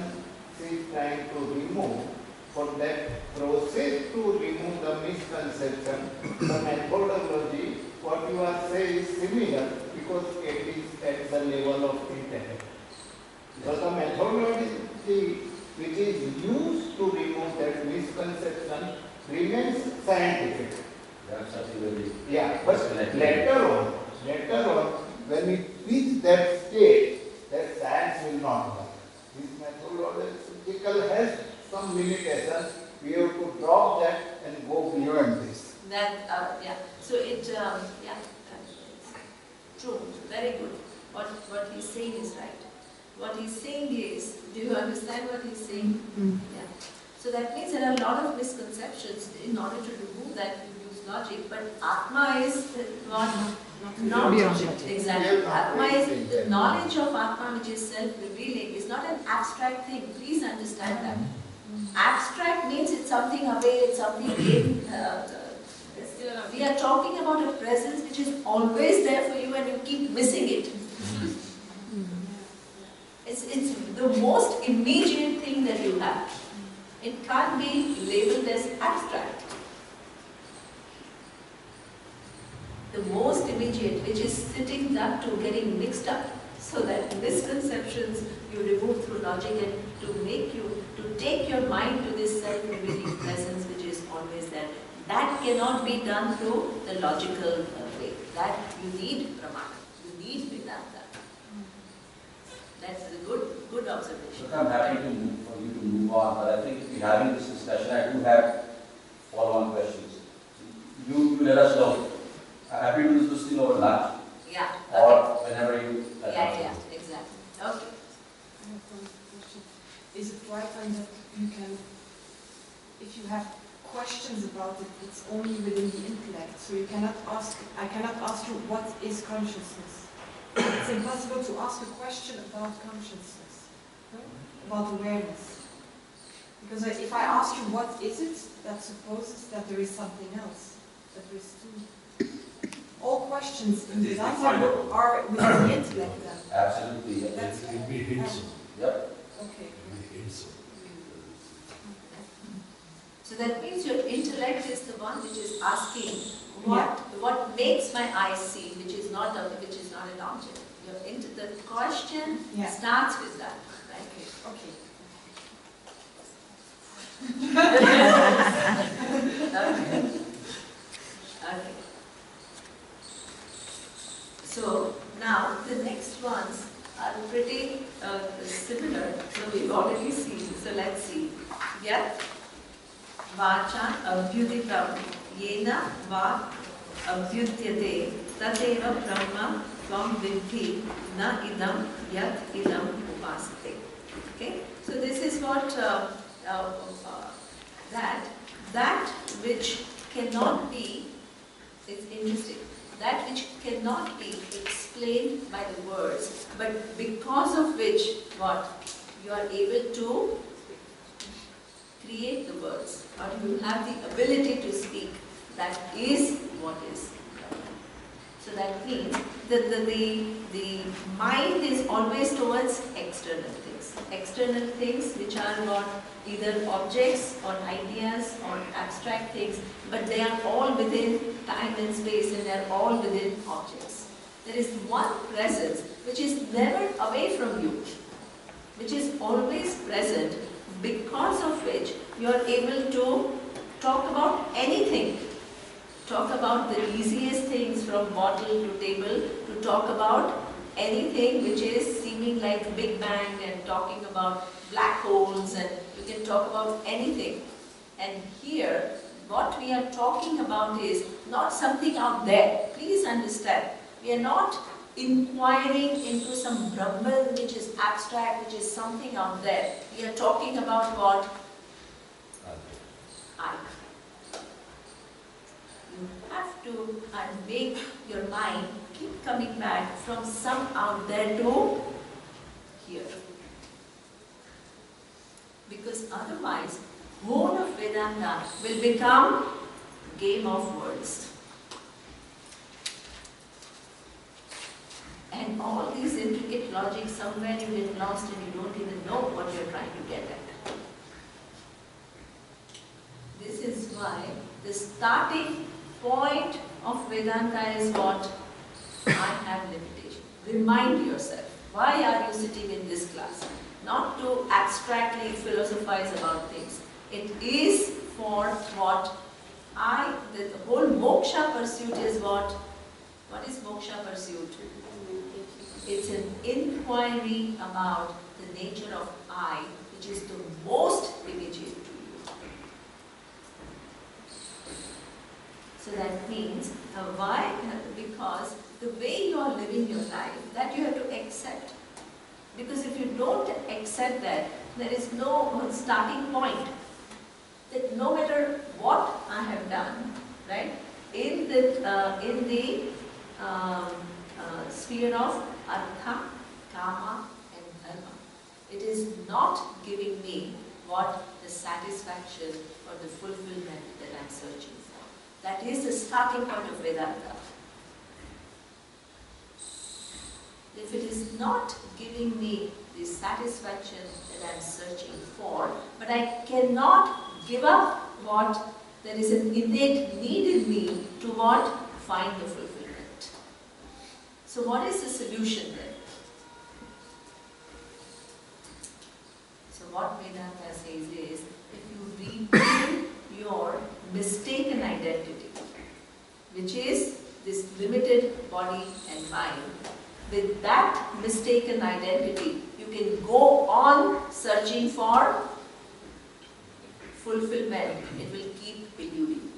she is trying to remove. For that process to remove the misconception, the methodology, what you are saying is similar because it is at the level of intellect. So the methodology which is used to remove that misconception remains scientific. That's absolutely. Yeah, but later on, when we reach that state, that science will not work. This methodological has some limitations. We have to drop that and go beyond this. That, yeah. So it, true, very good. What he's saying is right. What he's saying is, do you understand what he's saying? Yeah. So that means there are a lot of misconceptions. In order to remove that, you use logic. But Atma is what? Not exactly. Atma is the knowledge of Atma, which is self-revealing. It's not an abstract thing. Please understand that. Abstract means it's something away, it's something in. We are talking about a presence which is always there for you and you keep missing it. It's the most immediate thing that you have. It can't be labeled as abstract. The most immediate, which is sitting up to getting mixed up, so that misconceptions you remove through logic and to make you, to take your mind to this self-revealing presence which is always there. That cannot be done through the logical way. That you need Pramana. You need Vedanta. That's a good observation. Look, I'm happy for you to move on, but I think if we're having this discussion, I do have follow-on questions. You let us know. I'm happy to do this thing over lunch. Yeah. Or whenever you let us know. Yeah, exactly. Okay. Is it right then that you can, if you have questions about it, it's only within the intellect, so you cannot ask, I cannot ask you what is consciousness. It's impossible to ask a question about consciousness, no? About awareness. Because if I ask you what is it, that supposes that there is something else, that there is two. All questions in Vedanta are within the intellect then. Absolutely. That's It will be hints. Yep. Okay. So that means your intellect is the one which is asking what makes my eyes see, which is not an object. The question starts with that, right? Okay. Okay. So So we've already seen. So let's see. Yat vacha abhyuditam yena va abhyudyate tateva brahma tvam vidhi na idam yat idam upasate. Okay? So this is what that which cannot be, it's interesting, that which cannot be explained by the words, but because of which, what? You are able to create the words, or you have the ability to speak. That is what is. So that means that the mind is always towards external things. External things which are what? Either objects or ideas or abstract things, but they are all within time and space and they are all within objects. There is one presence which is never away from you, which is always present, because of which you are able to talk about anything. Talk about the easiest things from bottle to table, to talk about anything which is seeming like Big Bang, and talking about black holes, and you can talk about anything. And here, what we are talking about is not something out there. Please understand, we are not inquiring into some Brahman which is abstract, which is something out there. We are talking about what? I. You have to make your mind keep coming back from some out there to here. Because otherwise, whole of Vedanta will become game of words. And all these intricate logic, somewhere you get lost and you don't even know what you're trying to get at. This is why the starting point of Vedanta is what? I have limitation. Remind yourself, why are you sitting in this class? Not to abstractly philosophize about things. It is for what? The whole moksha pursuit is what? What is moksha pursuit? It's an inquiry about the nature of I, which is the most immediate to you. So that means, why? Because the way you are living your life, that you have to accept. Because if you don't accept that, there is no starting point. That no matter what I have done, right, in the sphere of artha, kama and dharma, it is not giving me what? The satisfaction or the fulfillment that I am searching for. That is the starting point of Vedanta. If it is not giving me the satisfaction that I am searching for, but I cannot give up what? There is an innate need in me to what? Find the fulfillment. So what is the solution then? So what Vedanta says is, if you rebuild your mistaken identity, which is this limited body and mind, with that mistaken identity, you can go on searching for fulfillment. It will keep eluding.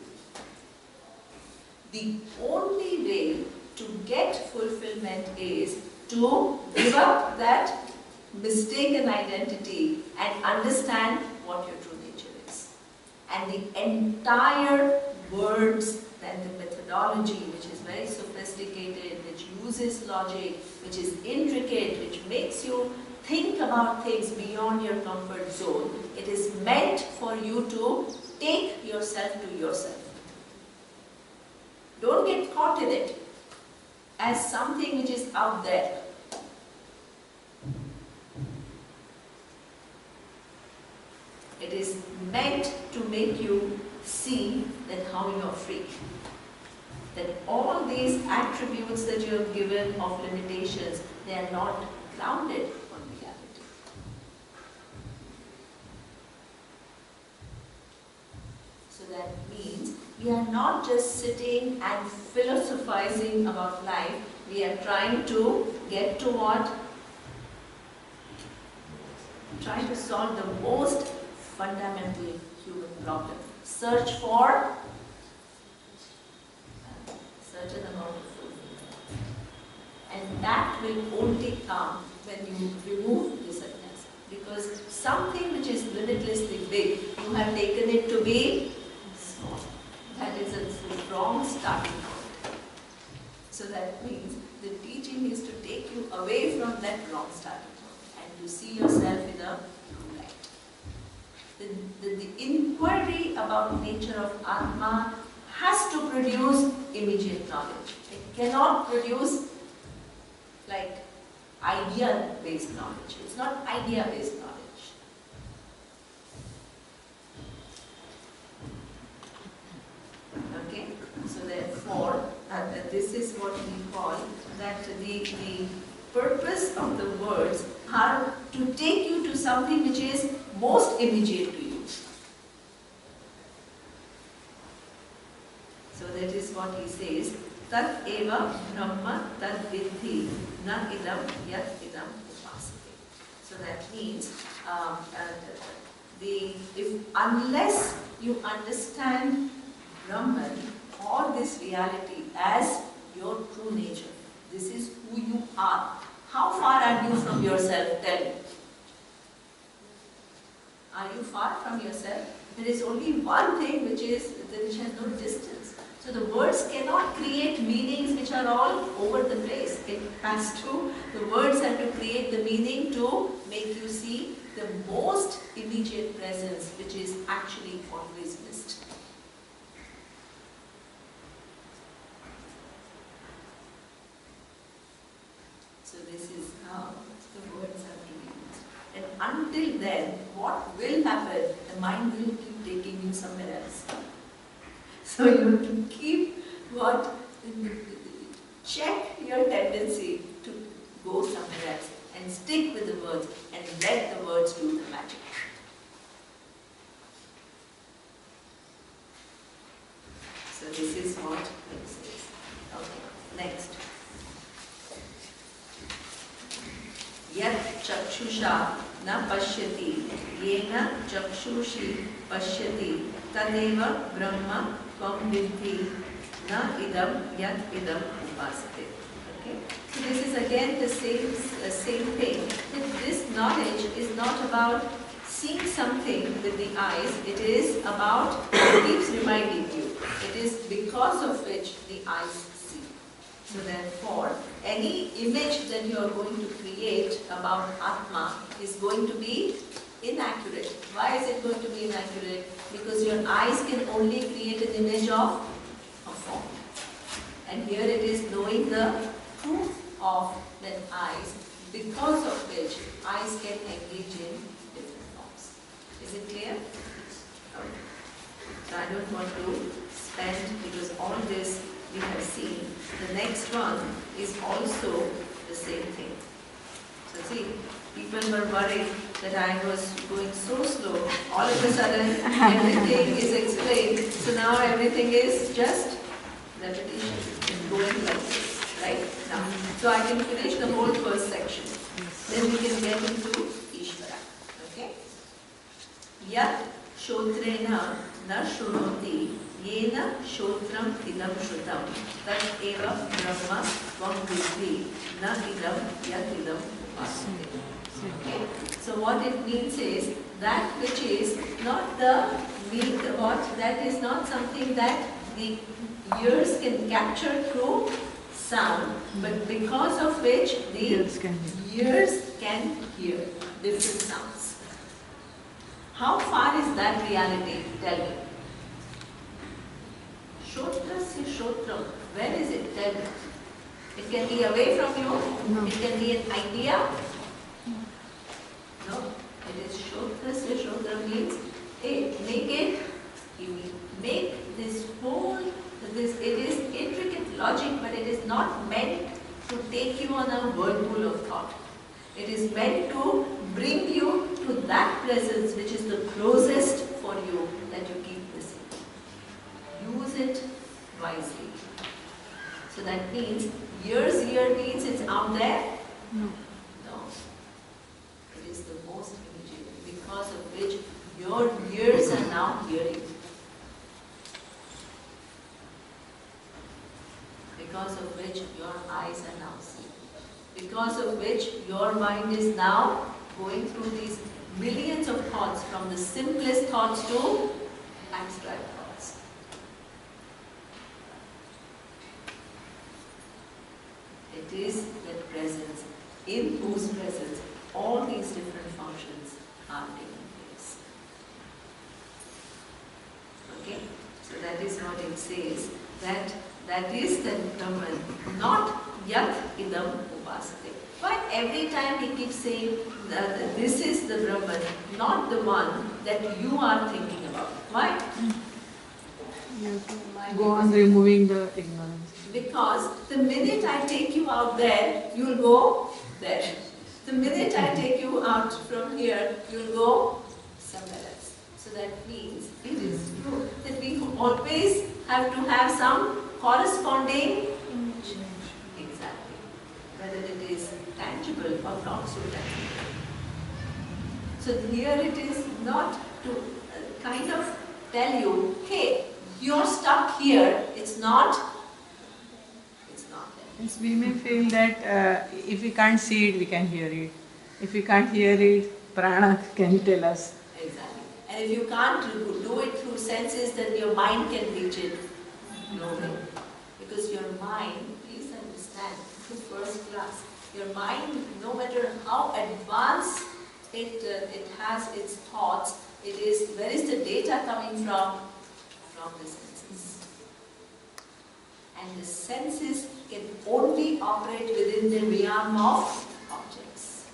The only way to get fulfillment is to give up that mistaken identity and understand what your true nature is. And the entire words and the methodology, which is very sophisticated, which uses logic, which is intricate, which makes you think about things beyond your comfort zone. It is meant for you to take yourself to yourself. Don't get caught in it as something which is out there. It is meant to make you see that how you are free. That all these attributes that you have given of limitations, they are not grounded on reality. So that means we are not just sitting and philosophizing about life, we are trying to get to what? try to solve the most fundamental human problem. Search for certain amount of food. And that will only come when you remove this adhyasa. Because something which is limitlessly big, you have taken it to be small. That is a wrong starting point. So that means the teaching is to take you away from that wrong starting point and to see yourself in a new light. The inquiry about nature of Atma has to produce immediate knowledge. It cannot produce like idea-based knowledge. It's not idea-based knowledge. Okay? So therefore, this is what we call that the purpose of the words are to take you to something which is most immediate to you. So that is what he says, Tat eva brahma tad vidhi na idam yat idam upasate. So that means unless you understand Brahman or this reality as your true nature, this is who you are. How far are you from yourself? Tell me. Are you far from yourself? There is only one thing which has no distance. So the words cannot create meanings which are all over the place. The words have to create the meaning to make you see the most immediate presence which is actually always missed. So this is how the words have to be used. And until then, what will happen? The mind will keep taking you somewhere else. So you have to keep check your tendency to go somewhere else and stick with the words and let the words do the magic. So this is what it says. Okay, next. Yat chakshusha na pashyati yena chakshushi pashyati tadeva brahma tvam vidhi na idam yat idam upasate. Okay? So this is again the same thing. This knowledge is not about seeing something with the eyes, it is about, it keeps reminding you, it is because of which the eyes see. So therefore, any image that you are going to create about Atma is going to be inaccurate. Why is it going to be inaccurate? Because your eyes can only create an image of a form. And here it is knowing the truth of that eyes, because of which eyes can engage in different forms. Is it clear? Okay. So I don't want to spend, because all this we have seen. The next one is also the same thing. So see, people were worried that I was going so slow. All of a sudden, everything is explained. So now everything is just repetition. It's going like this, right? Now, so I can finish the whole first section. Then we can get into Ishvara. Okay? Yat shotrena na shunoti yena shotram idam shrutam tat eva brahma tvam vidhi na idam yat idam upasate. Okay? So what it means is that which is not that is not something that the ears can capture through sound, but because of which the ears can hear different sounds. How far is that reality? Tell me. Shotrasya shotram. Where is it? Tell me. It can be away from you. No. It can be an idea. No. It is shotrasya shotram means, hey, make this whole, it is intricate logic, but it is not meant to take you on a whirlpool of thought. It is meant to bring you to that presence which is the closest for you that you keep missing. Use it wisely. So that means, ear means it's out there? No. No. It is the most immediate your ears are now hearing. Because of which your eyes are now seeing. Because of which your mind is now going through these millions of thoughts, from the simplest thoughts to abstract thoughts. It is that presence, in whose presence all these different functions are taking place. Okay? So that is what it says, that is the Brahman, not yat idam upasate. Why every time he keeps saying that this is the Brahman, not the one that you are thinking about? Why? You have to go on removing the ignorance. Because the minute I take you out there, you will go there. The minute I take you out from here, you will go somewhere else. So that means it is true that we always have to have some corresponding image. Exactly. Whether it is tangible or not so tangible. So here it is not to kind of tell you, hey, you're stuck here. It's not there. Yes, we may feel that if we can't see it, we can hear it. If we can't hear it, prana can tell us. Exactly. And if you can't do it through senses, then your mind can reach it. No way. Because your mind, please understand, first class, your mind, no matter how advanced it has its thoughts, it is, where is the data coming from? From the senses. And the senses can only operate within the realm of objects.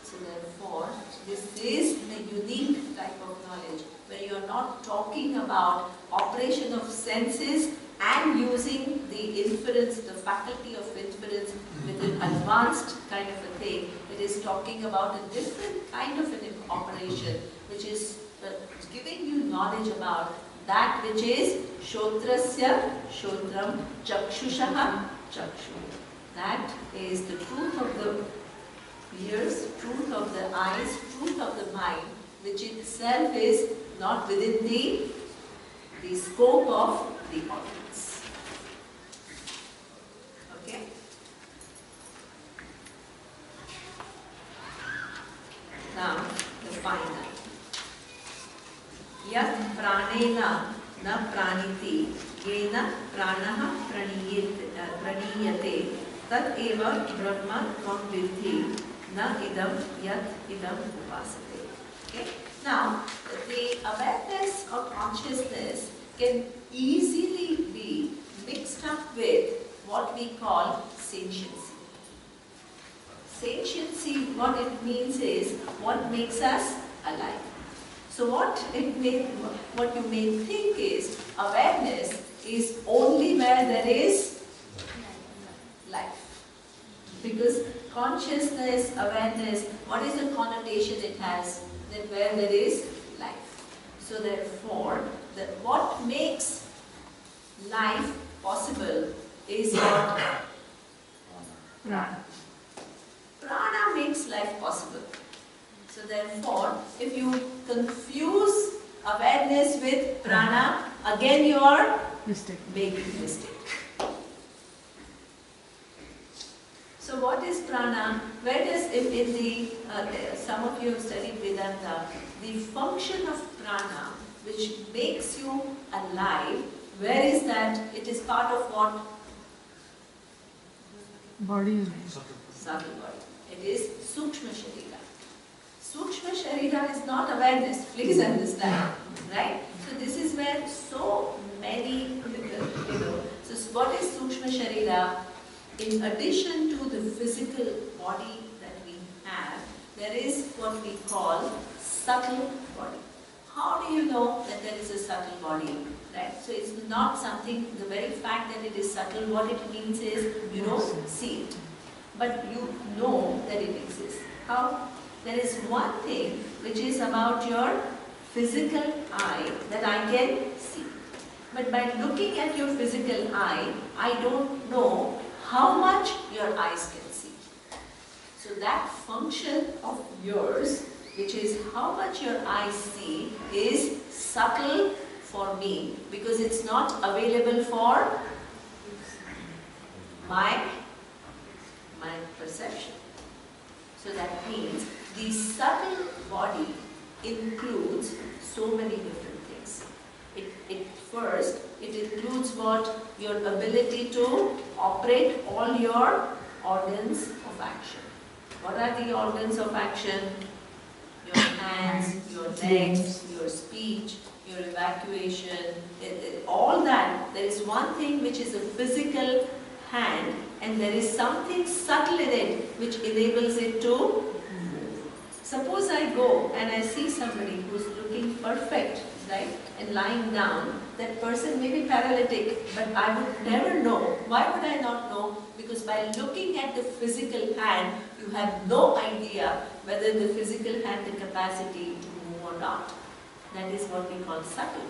So therefore, this is the unique type of knowledge where you are not talking about operation of senses and using the inference, the faculty of inference with an advanced kind of a thing. It is talking about a different kind of an operation, which is giving you knowledge about that which is Shotrasya Shotram Chakshushaha Chakshu. That is the truth of the ears, truth of the eyes, truth of the mind, which itself is not within the scope of the organs. Okay? Now, the final. Yat pranena na praniti yena pranaha praniyate tat eva brahma tvam vidhi na idam yat idam upasate. Okay? Now, the awareness of consciousness can easily be mixed up with what we call sentiency. Sentiency, what it means is what makes us alive. So what you may think is awareness is only where there is life. Because consciousness, awareness, what is the connotation it has? That where there is life. So therefore, what makes life possible is what? Prana. Prana makes life possible. So therefore, if you confuse awareness with prana, again you are making mistake. So what is prana? Where does, in the, some of you have studied Vedanta, the function of prana, which makes you alive, where is that? It is part of what? Body. Subtle body. It is Sukshma Sharira. Sukshma Sharira is not awareness, please understand, right? So this is where so many, so what is Sukshma Sharira? In addition to the physical body that we have, there is what we call subtle body. How do you know that there is a subtle body? Right? So it's not something, the very fact that it is subtle, what it means is you don't see it, but you know that it exists. How? There is one thing which is about your physical eye that I can see. But by looking at your physical eye, I don't know how much your eyes can see. So that function of yours which is how much your eyes see, is subtle for me because it's not available for my perception. So that means the subtle body includes so many different things. First, it includes what? Your ability to operate all your organs of action. What are the organs of action? Your hands, your legs, your speech, your evacuation, all that. There is one thing which is a physical hand, and there is something subtle in it which enables it to move. Suppose I go and I see somebody who's looking perfect, right, and lying down. That person may be paralytic, but I would never know. Why would I not know? Because by looking at the physical hand, you have no idea whether the physical had the capacity to move or not. That is what we call subtle.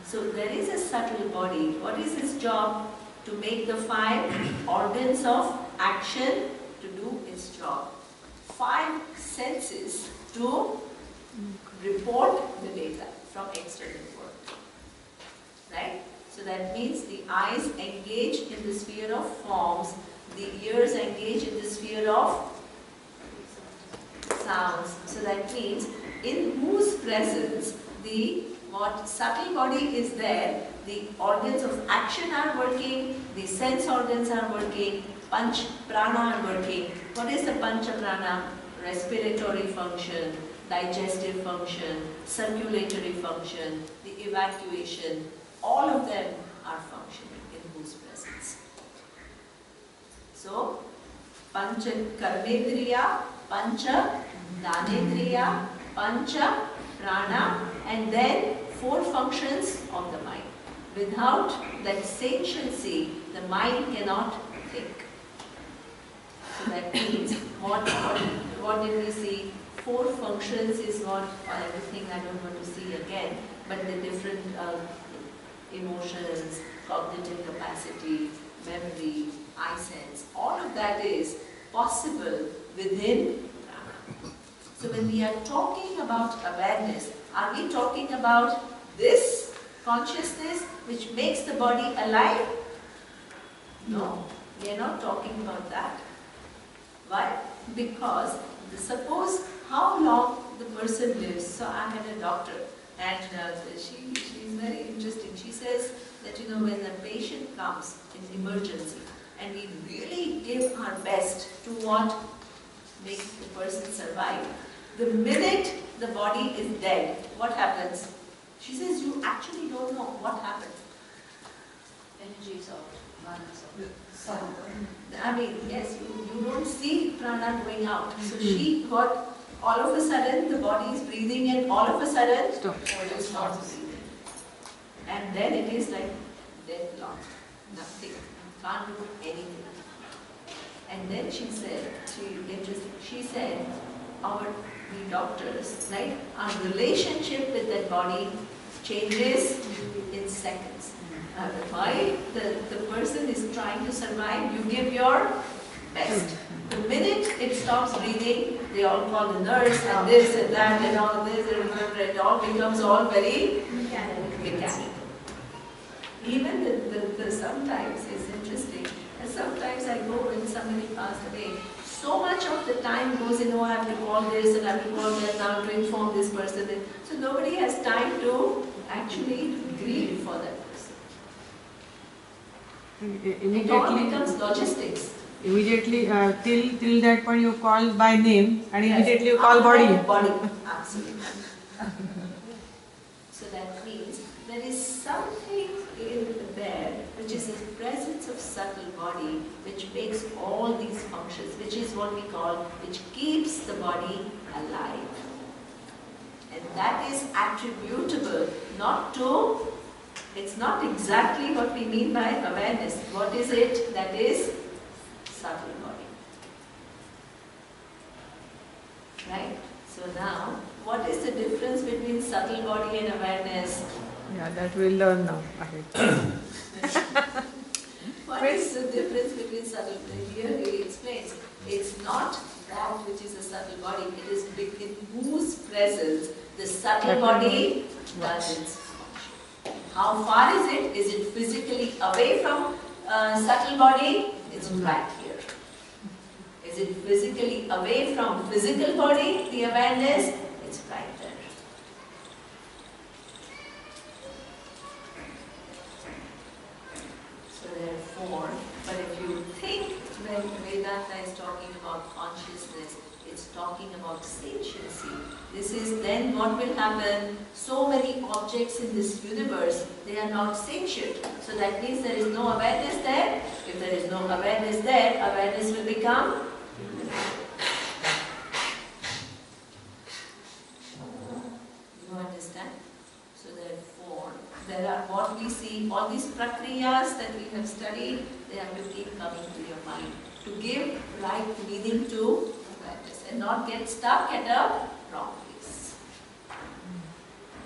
So there is a subtle body. What is its job? To make the 5 organs of action to do its job. 5 senses to report the data from external world. Right? So that means the eyes engage in the sphere of forms, the ears engage in the sphere of sounds. So that means in whose presence the subtle body is there, the organs of action are working, the sense organs are working, panch prana are working. What is the pancha prana? Respiratory function, digestive function, circulatory function, the evacuation, all of them are functioning in whose presence. So, pancha karmendriya, pancha dhanendriya, pancha prana, and then 4 functions of the mind. Without that sentiency, the mind cannot think. So that means, what did we see? 4 functions is what, everything I don't want to see again, but the different emotions, cognitive capacity, memory, eye sense, all of that is possible within prana. So when we are talking about awareness, are we talking about this consciousness which makes the body alive? No, we are not talking about that. Why? Because suppose how long the person lives. So I had a doctor and she's very interesting. She says that when the patient comes in emergency and we really give our best to what makes the person survive, the minute the body is dead, what happens? She says, you actually don't know what happened. Energy is out, mana is out. I mean, yes, you don't see prana going out. So she got, all of a sudden the body is breathing and all of a sudden it stops breathing. And then it is like dead long, nothing, you can't do anything. And then she said, she said, we doctors, right, our relationship with that body changes in seconds. Why? The person is trying to survive, you give your best. The minute it stops breathing, they all call the nurse and this and that and all this, and it all becomes all very mechanical. Even the sometimes it's interesting, and sometimes I go when somebody passed away, so much of the time goes in, I have to call this and I have to call that now to inform this person. So nobody has time to actually grieve for that person. It all becomes logistics. Immediately, till that point you call by name and immediately you call body. Body, absolutely. So that means there is something in there which is the presence of subtle body which makes all these functions, which is what we call, which keeps the body alive. And that is attributable not to, it's not exactly what we mean by awareness. What is it? That is subtle body. Right? So now, what is the difference between subtle body and awareness? Yeah, that we'll learn now. What is the difference between subtle body? Here he explains, it's not that which is a subtle body. It is in whose presence the subtle body does its function. How far is it? Is it physically away from subtle body? It's right here. Is it physically away from physical body, the awareness? It's right there. So therefore, but if you think when Vedanta is talking about consciousness, it's talking about sentiency. This is then what will happen. So many objects in this universe, they are not sentient. So that means there is no awareness there. If there is no awareness there, awareness will become. You understand? So therefore, there are what we see, all these prakriyas that we have studied, they have to keep coming to your mind to give right meaning to awareness and not get stuck at a wrong place.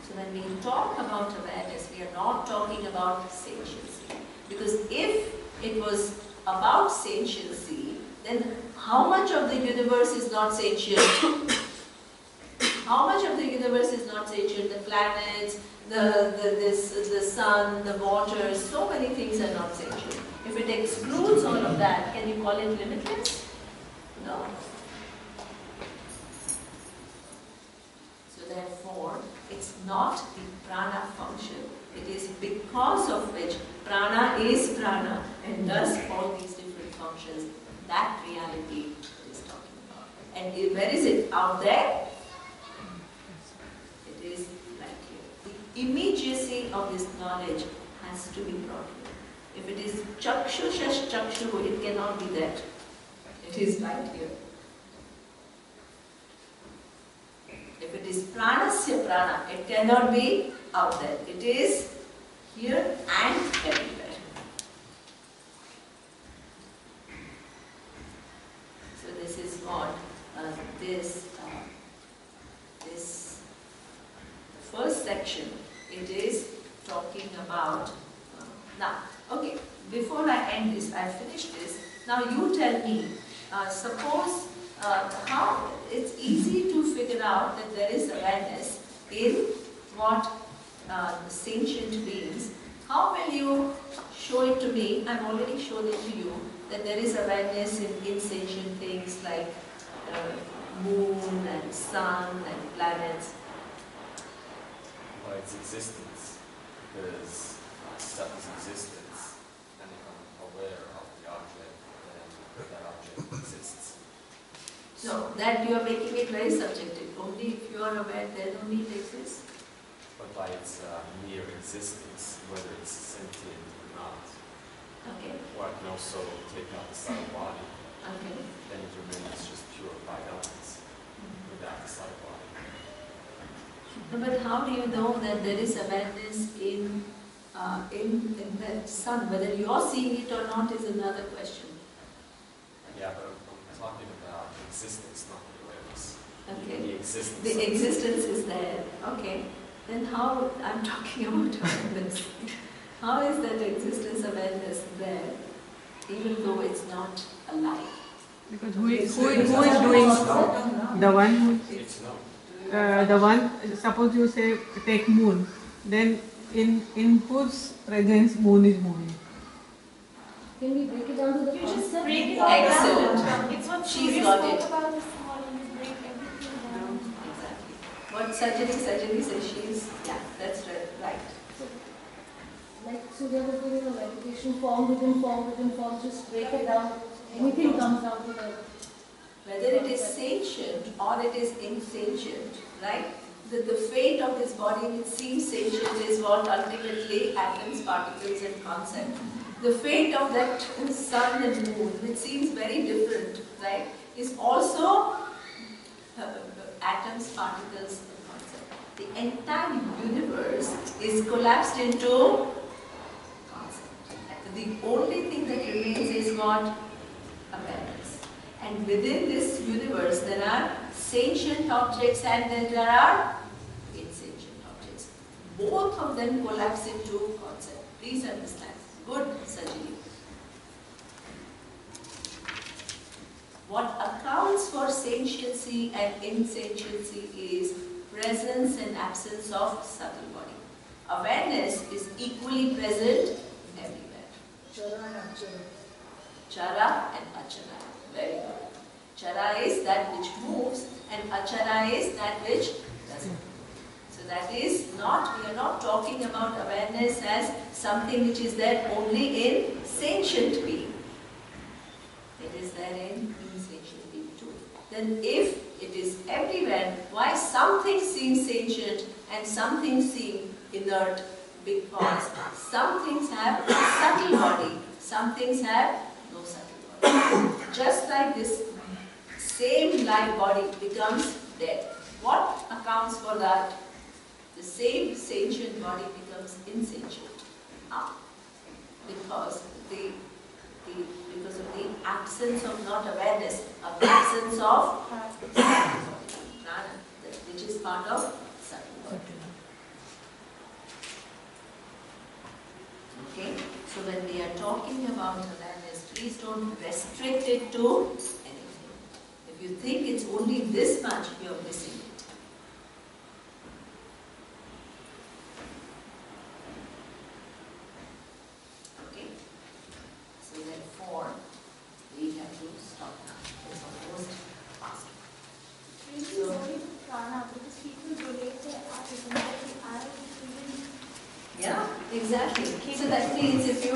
So when we talk about awareness, we are not talking about sentiency. Because if it was about sentiency, then how much of the universe is not sentient? How much of the universe is not sentient? The planets, the sun, the water, so many things are not sentient. If it excludes all of that, can you call it limitless? No. So therefore, it's not the prana function. It is because of which prana is prana and does all these different functions. That reality is talking about. And where is it? Out there? It is right here. The immediacy of this knowledge has to be brought here. If it is chakshu-shash chakshu, it cannot be that. It is right here. If it is pranasya prana, it cannot be out there. It is here and everywhere. So this is what this first section, it is talking about. Now, okay, before I end this, I finish this. Now you tell me, suppose how it's easy to figure out that there is awareness in what the sentient beings. How will you show it to me? I've already shown it to you that there is awareness in sentient things like moon and sun and planets. By its existence, because stuff is existence, and if I'm aware of the object, then that object exists. No, that you are making it very subjective. Only if you are aware, then only it exists. But by its mere existence, whether it's sentient or not. Okay. Or I can also take out the subtle body. Okay. Then it remains just purified elements without the subtle body. But how do you know that there is awareness in that sun? Whether you are seeing it or not is another question. Yeah, but I'm talking about existence, not the awareness. Okay. The existence. The existence is there. Okay. Then how, I'm talking about awareness. How is that existence awareness there, even though it's not alive? Because who is doing the one who the one, suppose you say take moon, then in whose presence moon is moving? Can we break it down to the You just concept? break it all Excellent. down. It's what She's Surya got spoke it. about this morning. You break everything down. Exactly. What Sajani says, she's, yeah, that's right. Like Surya was doing a meditation, form within form, just break it down. Anything comes down to the... Whether it is sentient or it is insentient, right? The fate of this body which seems sentient is what ultimately atoms, particles and concept. The fate of that sun and moon, which seems very different, right, is also atoms, particles and concept. The entire universe is collapsed into concept. The only thing that remains is what? Awareness. And within this universe there are sentient objects and then there are insentient objects. Both of them collapse into concept. Please understand. Good, Sajini. What accounts for sentiency and insentiency is presence and absence of subtle body. Awareness is equally present everywhere. Chara and achara. Chara and achara. Very good. Chara is that which moves and achara is that which doesn't move. So that is not, we are not talking about awareness as something which is there only in sentient being. It is there in insentient being too. Then if it is everywhere, why some things seem sentient and some things seem inert? Because some things have a subtle body, some things have no subtle body. Just like this same live body becomes dead. What accounts for that? The same sentient body becomes insentient. Because of the absence of not awareness, of the absence of prana, which is part of subtle body. Okay? So when we are talking about awareness, please don't restrict it to anything. If you think it's only this much, you're missing it. Okay? So therefore, we have to stop now. It's almost past. Really sorry for prana because people relate their art as I feeling. Yeah, exactly. So that means if you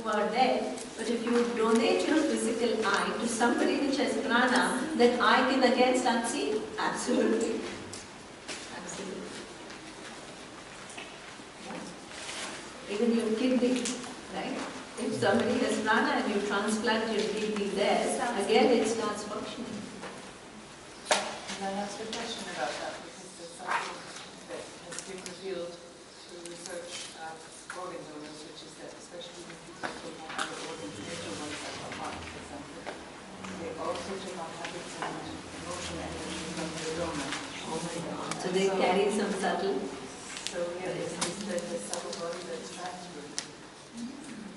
are dead, but if you donate your physical eye to somebody which has prana, that eye can again start seeing. Absolutely. Absolutely. Yeah. Even your kidney, right? If somebody has prana and you transplant your kidney there, again it starts functioning. And I asked a question about that because there's something that has been revealed through research at organ donors, which is that especially when people take on other organs, major ones like the heart, for example, they also take on habits and emotional energy from the donor. Oh my God. So they carry some subtle. So yeah, it's the subtle body that's transferred.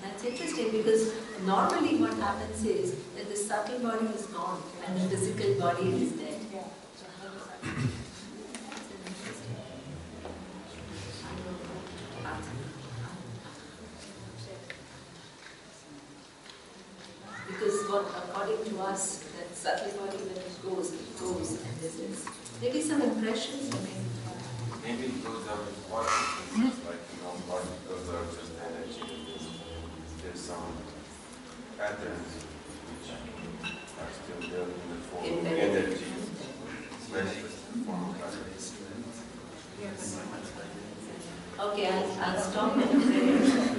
That's interesting because normally what happens is that the subtle body is gone and the physical body is dead. Yeah. So how does that Because what, according to us, that subtle body when it goes and this is. Maybe some impressions for me. Maybe those are particles, like, particles are just energy. There's some patterns which are still there in the form of energy, manifest in the form of patterns. Okay, I'll stop and pray.